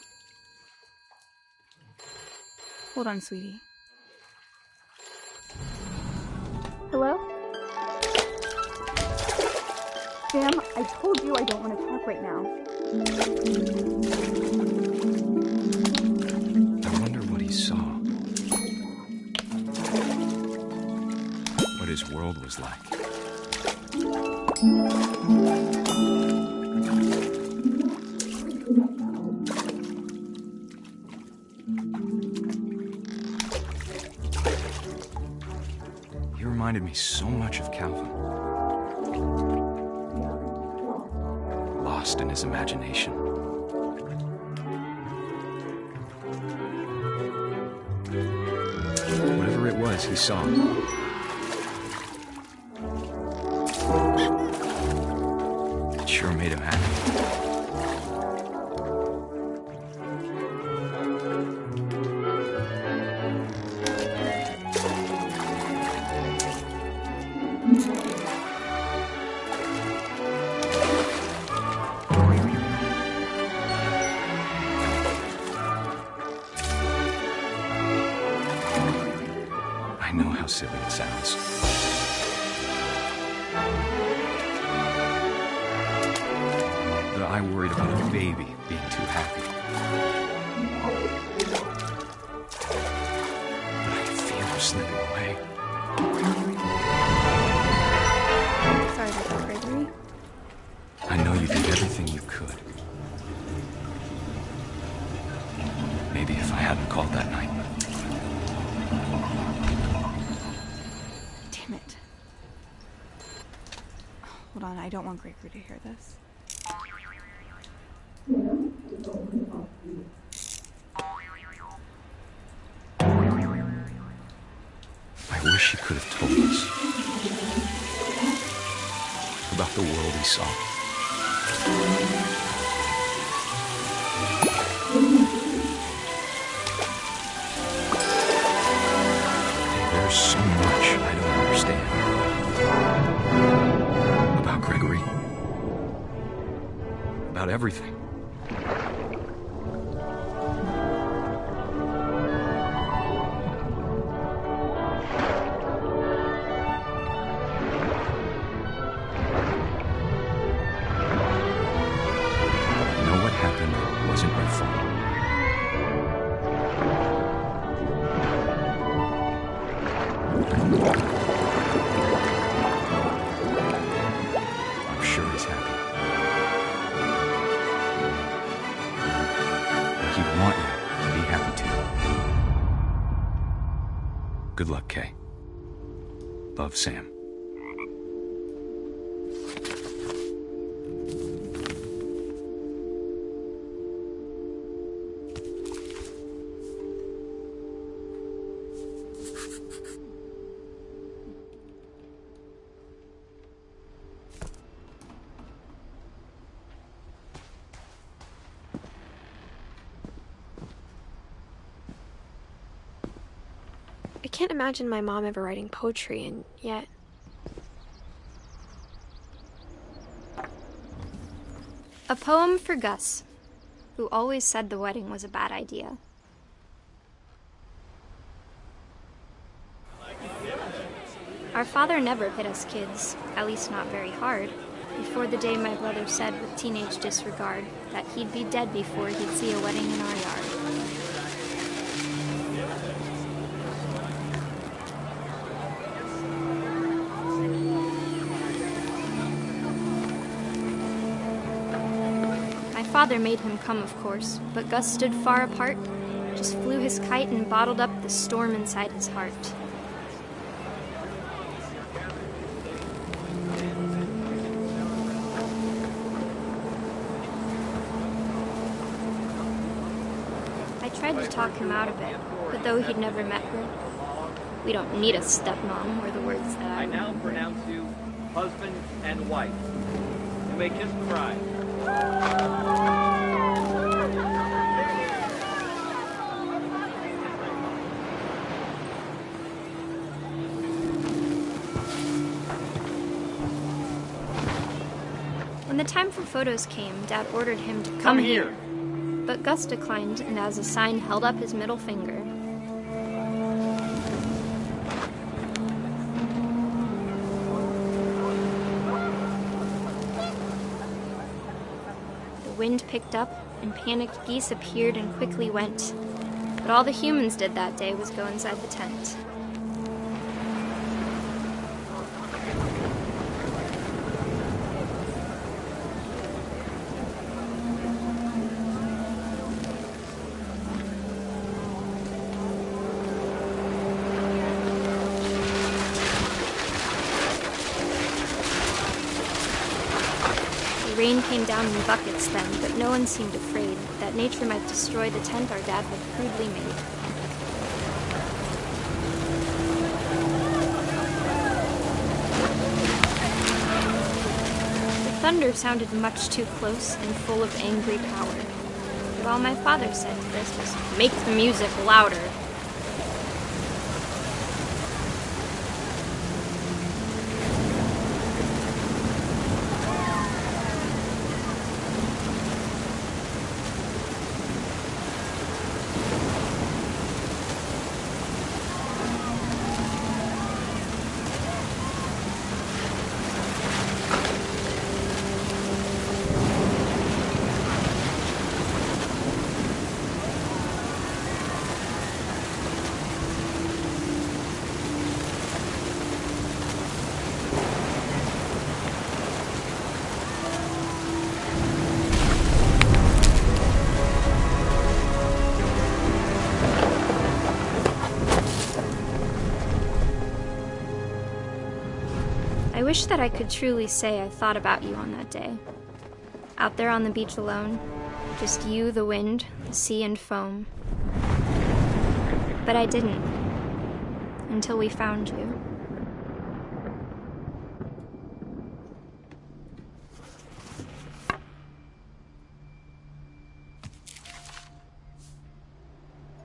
Hold on, sweetie. Hello? Sam? I told you I don't want to talk right now. I wonder what he saw. What his world was like. He reminded me so much of Calvin. Lost in his imagination. Whatever it was he saw. It sure made him happy. I know how silly it sounds. But I worried about a baby being too happy. But I could feel her slipping away. Sorry about that, Gregory. I know you did everything you could. Maybe if I hadn't called that night. Damn it. Hold on, I don't want Gregory to hear this. I wish he could have told us about the world he saw. There's so much I don't understand about Gregory, about everything. Wasn't your fault. I'm sure he's happy. He'd want you to be happy too. Good luck, Kay. Love, Sam. I can't imagine my mom ever writing poetry, and yet... A poem for Gus, who always said the wedding was a bad idea. Our father never hit us kids, at least not very hard, before the day my brother said with teenage disregard that he'd be dead before he'd see a wedding in our yard. My father made him come, of course, but Gus stood far apart, just flew his kite and bottled up the storm inside his heart. I tried to talk him out of it, but though he'd never met her, we don't need a stepmom, were the words that I now pronounce you husband and wife. You may kiss the bride. When the time for photos came, Dad ordered him to come here. But Gus declined, and as a sign held up his middle finger. wind picked up, and panicked geese appeared and quickly went. But all the humans did that day was go inside the tent. Rain came down in buckets then, but no one seemed afraid that nature might destroy the tent our dad had crudely made. The thunder sounded much too close and full of angry power. But all my father said to this was, "Make the music louder." I wish that I could truly say I thought about you on that day. Out there on the beach alone, just you, the wind, the sea, and foam. But I didn't, until we found you.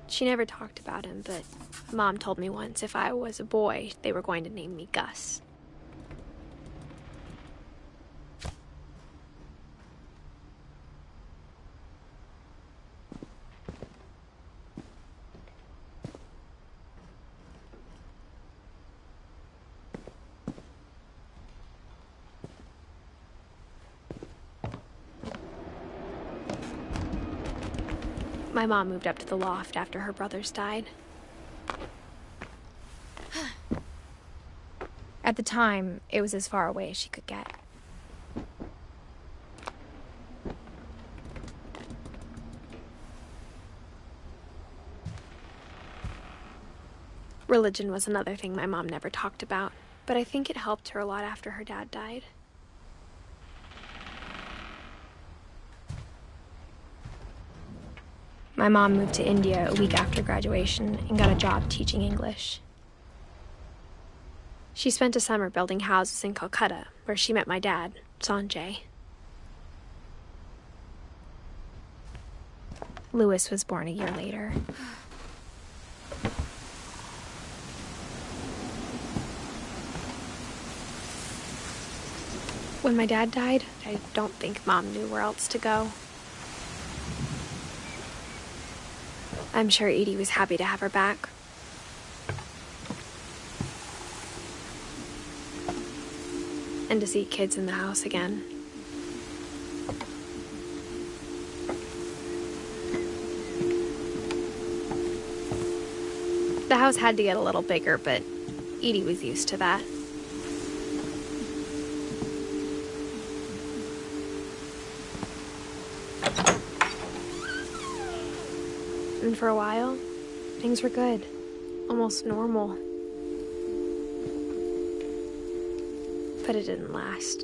She never talked about him, but Mom told me once if I was a boy, they were going to name me Gus. My mom moved up to the loft after her brothers died. At the time, it was as far away as she could get. Religion was another thing my mom never talked about, but I think it helped her a lot after her dad died. My mom moved to India a week after graduation and got a job teaching English. She spent a summer building houses in Calcutta, where she met my dad, Sanjay. Louis was born a year later. When my dad died, I don't think Mom knew where else to go. I'm sure Edie was happy to have her back. And to see kids in the house again. The house had to get a little bigger, but Edie was used to that. And for a while, things were good. Almost normal. But it didn't last.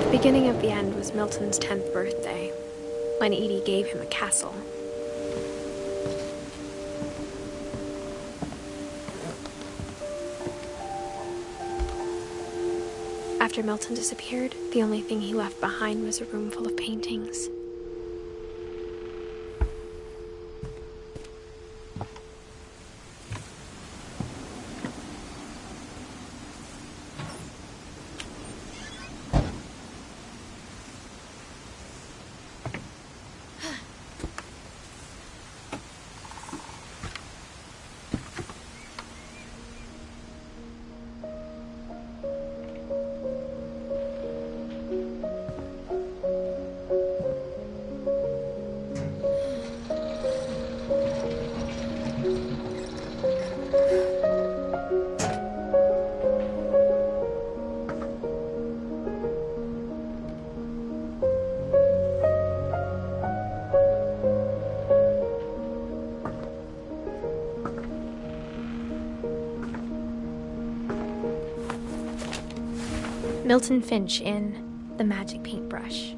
The beginning of the end was Milton's 10th birthday, when Edie gave him a castle. after Milton disappeared, the only thing he left behind was a room full of paintings. Milton Finch in The Magic Paintbrush.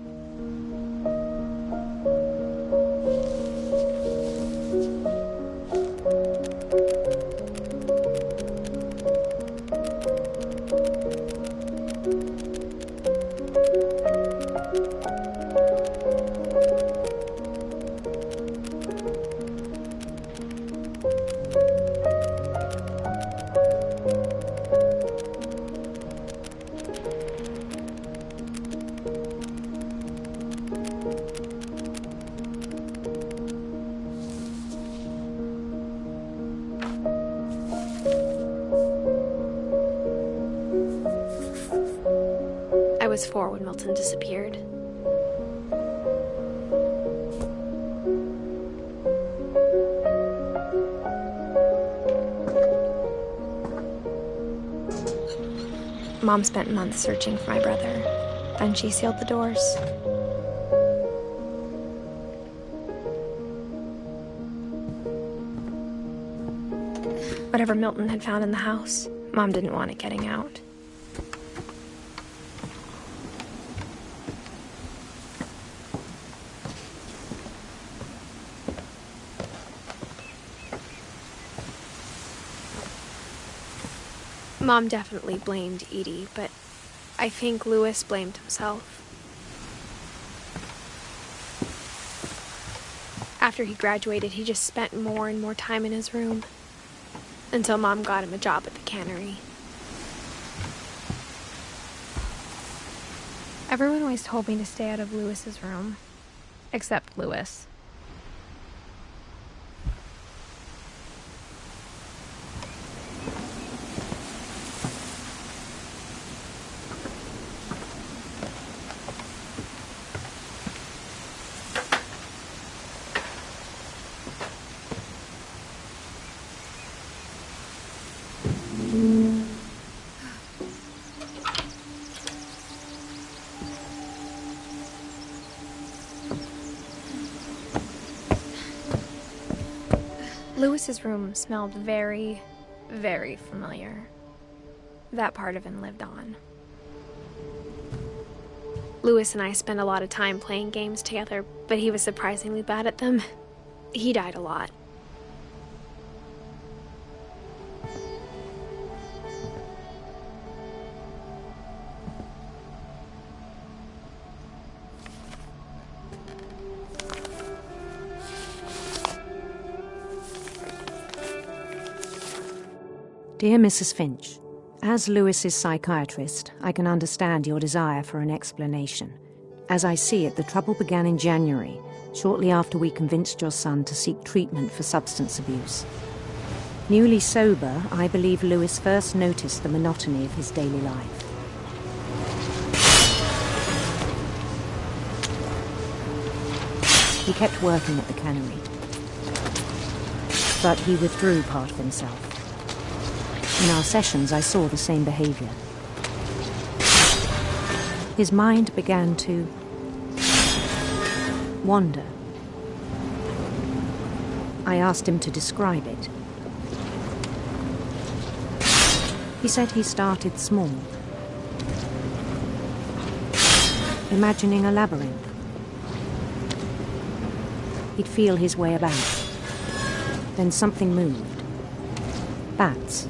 I was 4 when Milton disappeared. Mom spent months searching for my brother. Then she sealed the doors. Whatever Milton had found in the house, Mom didn't want it getting out. Mom definitely blamed Edie, but I think Louis blamed himself. After he graduated, he just spent more and more time in his room, until Mom got him a job at the cannery. Everyone always told me to stay out of Louis's room, except Louis. Louis's room smelled very, very familiar. That part of him lived on. Louis and I spent a lot of time playing games together, but he was surprisingly bad at them. He died a lot. Dear Mrs. Finch, as Louis's psychiatrist, I can understand your desire for an explanation. As I see it, the trouble began in January, shortly after we convinced your son to seek treatment for substance abuse. Newly sober, I believe Louis first noticed the monotony of his daily life. He kept working at the cannery, but he withdrew part of himself. In our sessions, I saw the same behavior. His mind began to wander. I asked him to describe it. He said he started small, imagining a labyrinth. He'd feel his way about. Then something moved. Bats.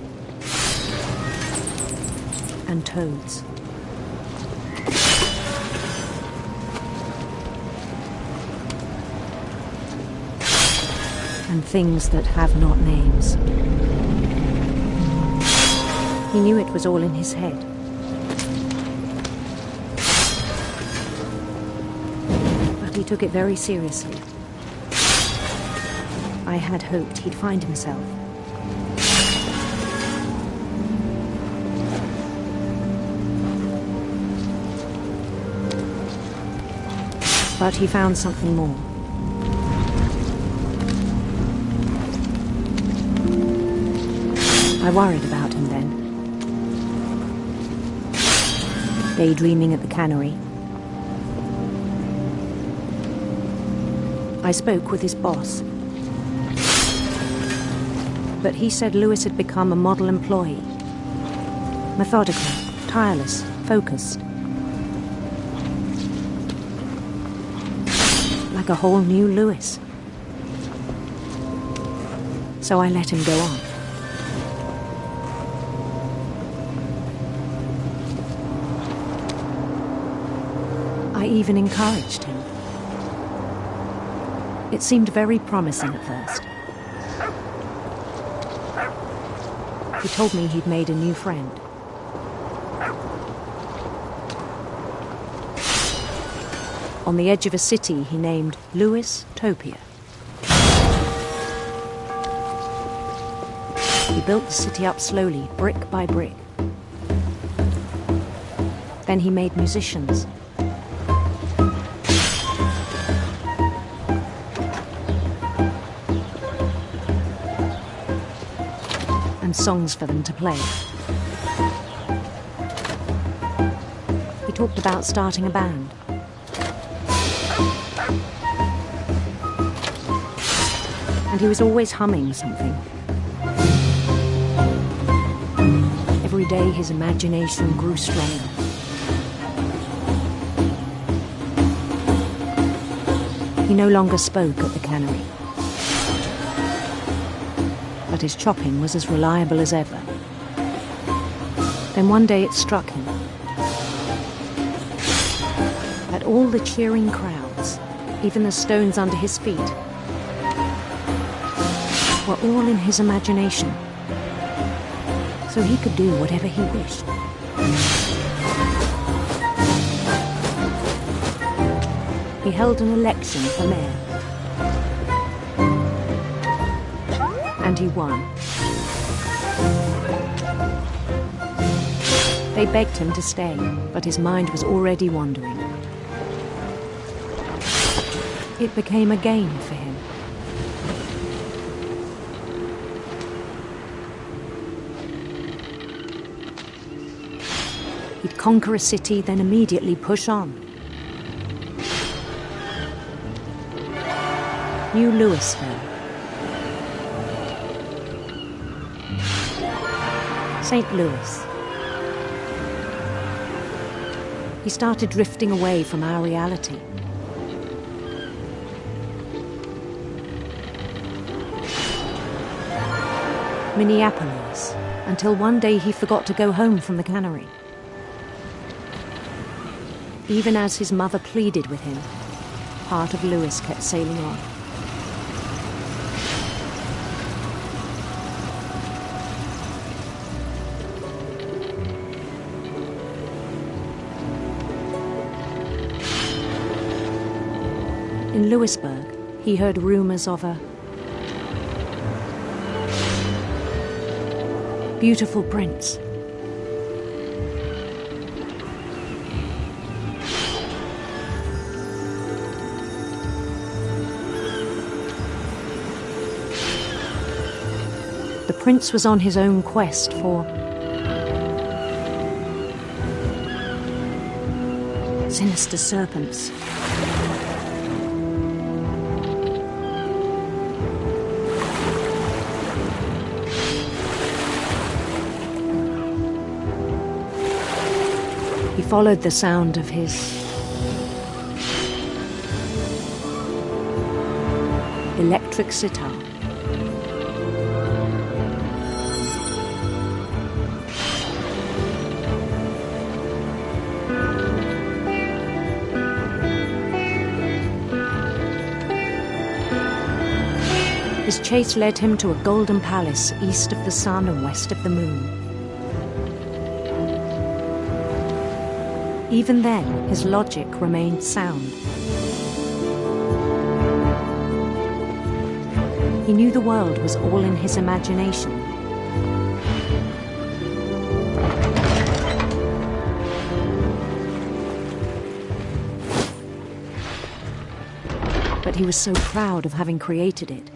And toads. and things that have not names. He knew it was all in his head. But he took it very seriously. I had hoped he'd find himself. But he found something more. I worried about him then. Daydreaming at the cannery. I spoke with his boss. But he said Lewis had become a model employee. Methodical, tireless, focused. Like a whole new Lewis. So I let him go on. I even encouraged him. It seemed very promising at first. He told me he'd made a new friend. On the edge of a city he named Lewis Topia. He built the city up slowly, brick by brick. Then he made musicians. And songs for them to play. He talked about starting a band. And he was always humming something. Every day his imagination grew stronger. He no longer spoke at the cannery. But his chopping was as reliable as ever. Then one day it struck him that all the cheering crowds, even the stones under his feet, were all in his imagination, so he could do whatever he wished. He held an election for mayor. And he won. They begged him to stay, but his mind was already wandering. It became a game for him. He'd conquer a city, then immediately push on. New Louisville. St. Louis. He started drifting away from our reality. Minneapolis, until one day he forgot to go home from the cannery. Even as his mother pleaded with him, part of Lewis kept sailing on. In Lewisburg, he heard rumors of a beautiful prince. The prince was on his own quest for sinister serpents. He followed the sound of his electric sitar. His chase led him to a golden palace east of the sun and west of the moon. Even then, his logic remained sound. He knew the world was all in his imagination. But he was so proud of having created it.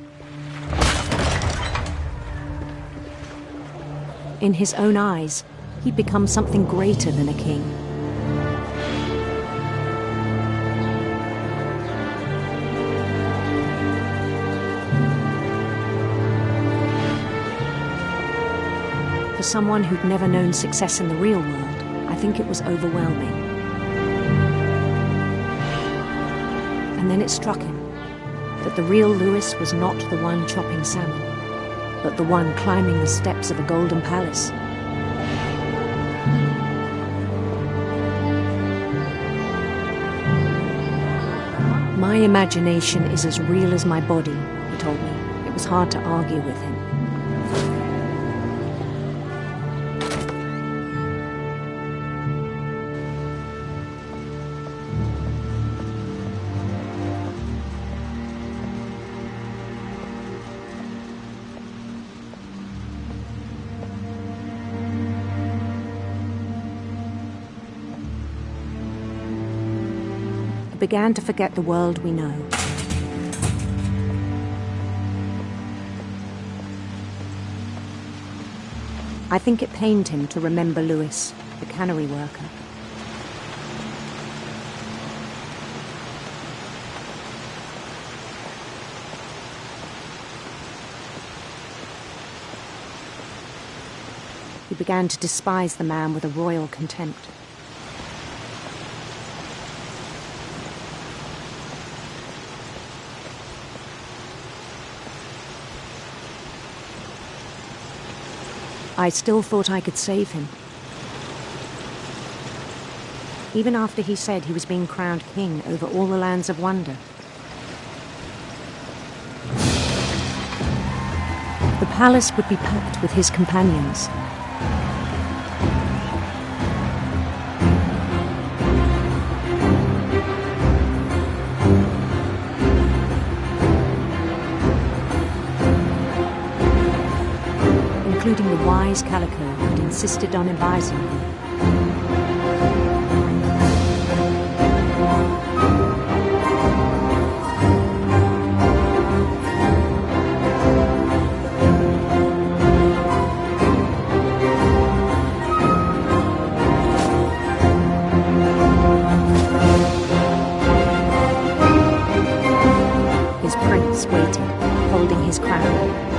In his own eyes, he'd become something greater than a king. For someone who'd never known success in the real world, I think it was overwhelming. And then it struck him that the real Lewis was not the one chopping salmon, but the one climbing the steps of a golden palace. My imagination is as real as my body, he told me. It was hard to argue with him. Began to forget the world we know. I think it pained him to remember Lewis, the cannery worker. He began to despise the man with a royal contempt. I still thought I could save him. Even after he said he was being crowned king over all the lands of wonder. The palace would be packed with his companions. Including the wise Calico who'd insisted on advising him. His prince waited, holding his crown.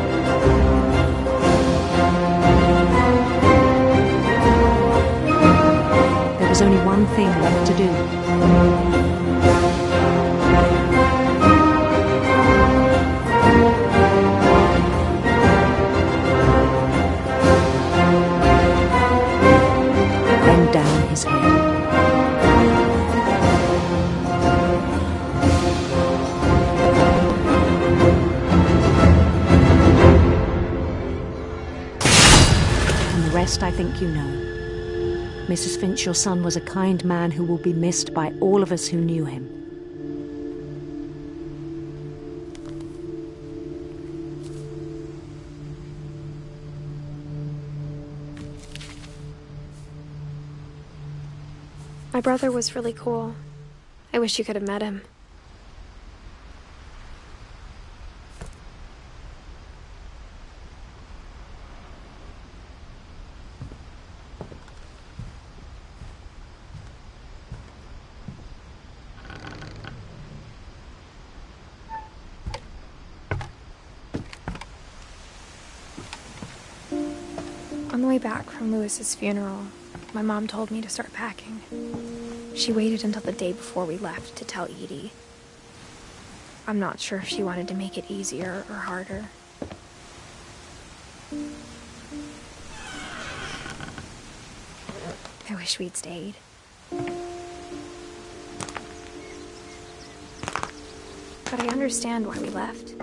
There was only one thing left to do. Bend down his head. And the rest I think you know. Mrs. Finch, your son was a kind man who will be missed by all of us who knew him. My brother was really cool. I wish you could have met him. On the way back from Lewis's funeral, my mom told me to start packing. She waited until the day before we left to tell Edie. I'm not sure if she wanted to make it easier or harder. I wish we'd stayed. But I understand why we left.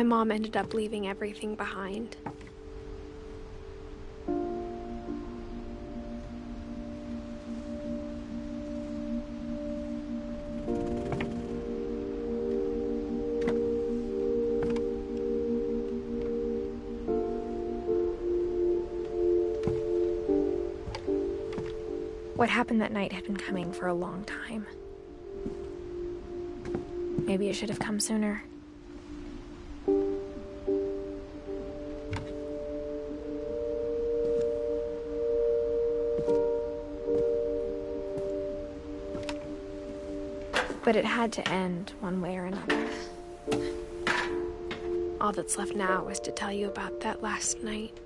mom ended up leaving everything behind. What happened that night had been coming for a long time. Maybe it should have come sooner. But it had to end one way or another. All that's left now is to tell you about that last night.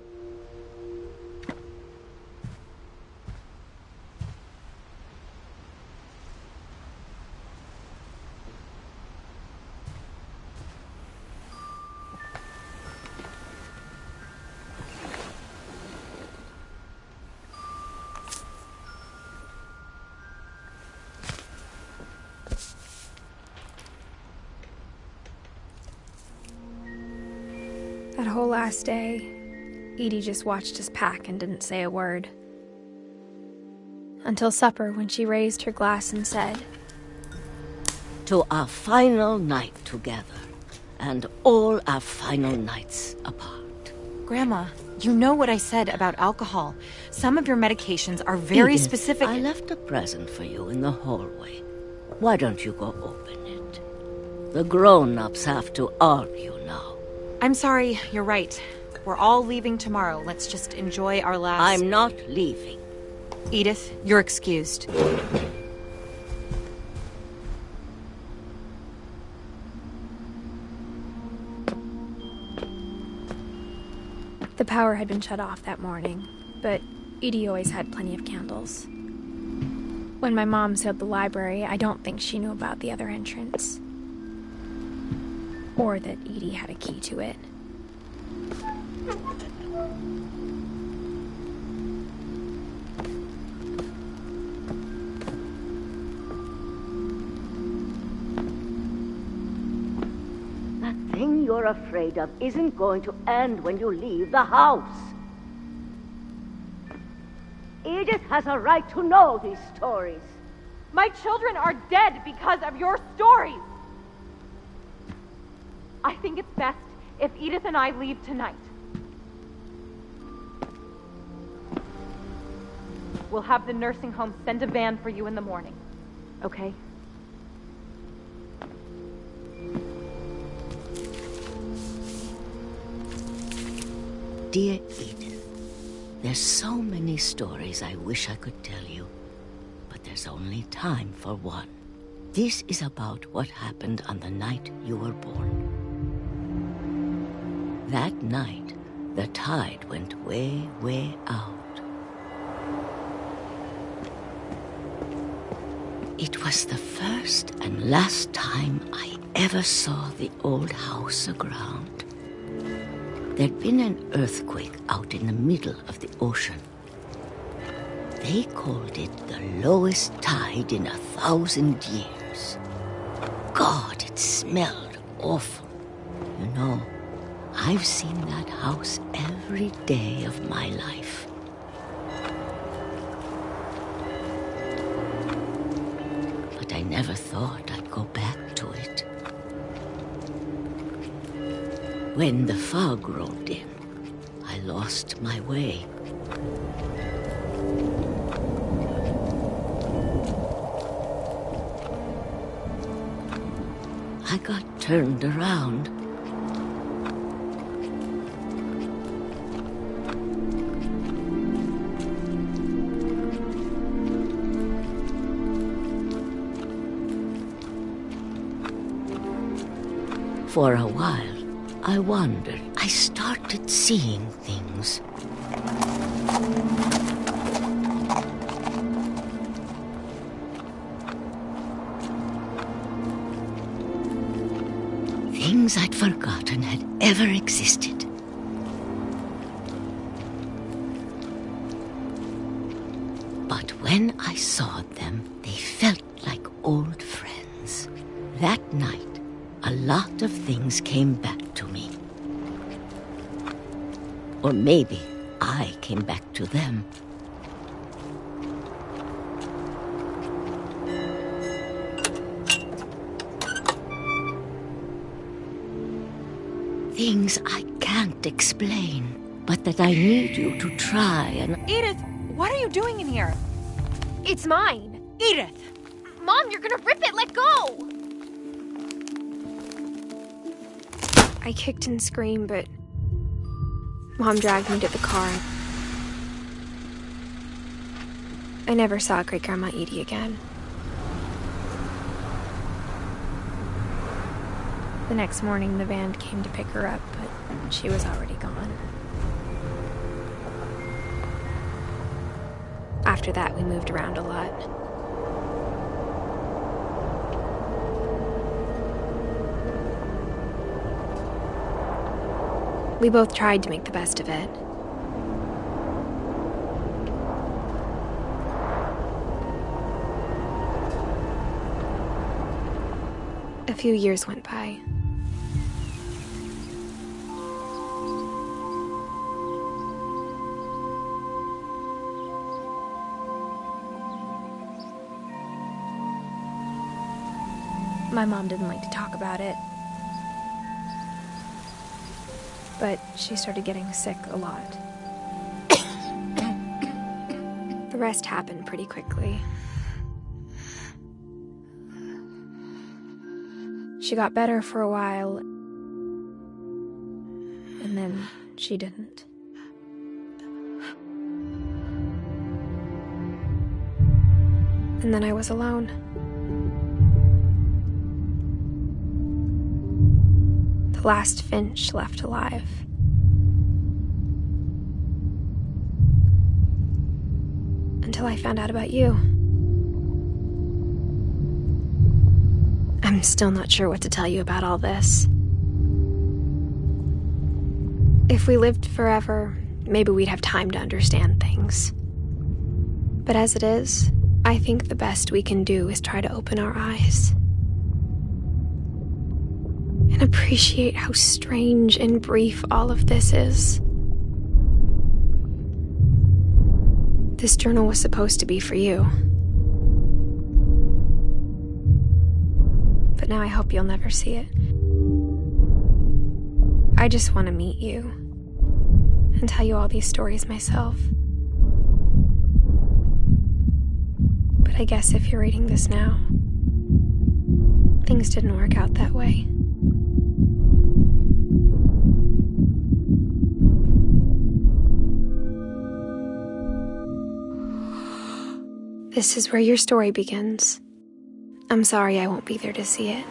That whole last day, Edie just watched us pack and didn't say a word. Until supper, when she raised her glass and said, "To our final night together, and all our final nights apart." Grandma, you know what I said about alcohol. Some of your medications are very Edith, specific. I left a present for you in the hallway. Why don't you go open it? The grown-ups have to argue now. I'm sorry, you're right. We're all leaving tomorrow. Let's just enjoy our last... I'm not leaving. Edith, you're excused. The power had been shut off that morning, but Edie always had plenty of candles. When my mom sealed the library, I don't think she knew about the other entrance. Or that Edie had a key to it. That thing you're afraid of isn't going to end when you leave the house. Edith has a right to know these stories. My children are dead because of your stories! I think it's best if Edith and I leave tonight. We'll have the nursing home send a van for you in the morning, okay? Dear Edith, there's so many stories I wish I could tell you, but there's only time for one. This is about what happened on the night you were born. That night, the tide went way, way out. It was the first and last time I ever saw the old house aground. There'd been an earthquake out in the middle of the ocean. They called it the lowest tide in 1,000 years. God, it smelled awful. You know, I've seen that house every day of my life. But I never thought I'd go back to it. When the fog rolled in, I lost my way. I got turned around. For a while, I wondered. I started seeing things. Things I'd forgotten had ever existed. But when I saw them, they felt like old friends. That night, a lot of things came back to me. Or maybe I came back to them. Things I can't explain, but that I need you to try and... Edith, what are you doing in here? It's mine. Edith! Mom, you're gonna rip it! Let go! I kicked and screamed, but Mom dragged me to the car. I never saw Great-Grandma Edie again. The next morning, the van came to pick her up, but she was already gone. After that, we moved around a lot. We both tried to make the best of it. A few years went by. My mom didn't like to talk about it, but she started getting sick a lot. The rest happened pretty quickly. She got better for a while, and then she didn't. And then I was alone. The last Finch left alive. Until I found out about you. I'm still not sure what to tell you about all this. If we lived forever, maybe we'd have time to understand things. But as it is, I think the best we can do is try to open our eyes. And appreciate how strange and brief all of this is. This journal was supposed to be for you. But now I hope you'll never see it. I just want to meet you and tell you all these stories myself. But I guess if you're reading this now, things didn't work out that way. This is where your story begins. I'm sorry I won't be there to see it.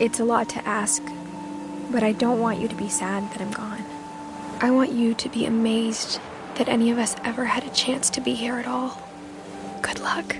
It's a lot to ask, but I don't want you to be sad that I'm gone. I want you to be amazed that any of us ever had a chance to be here at all. Good luck.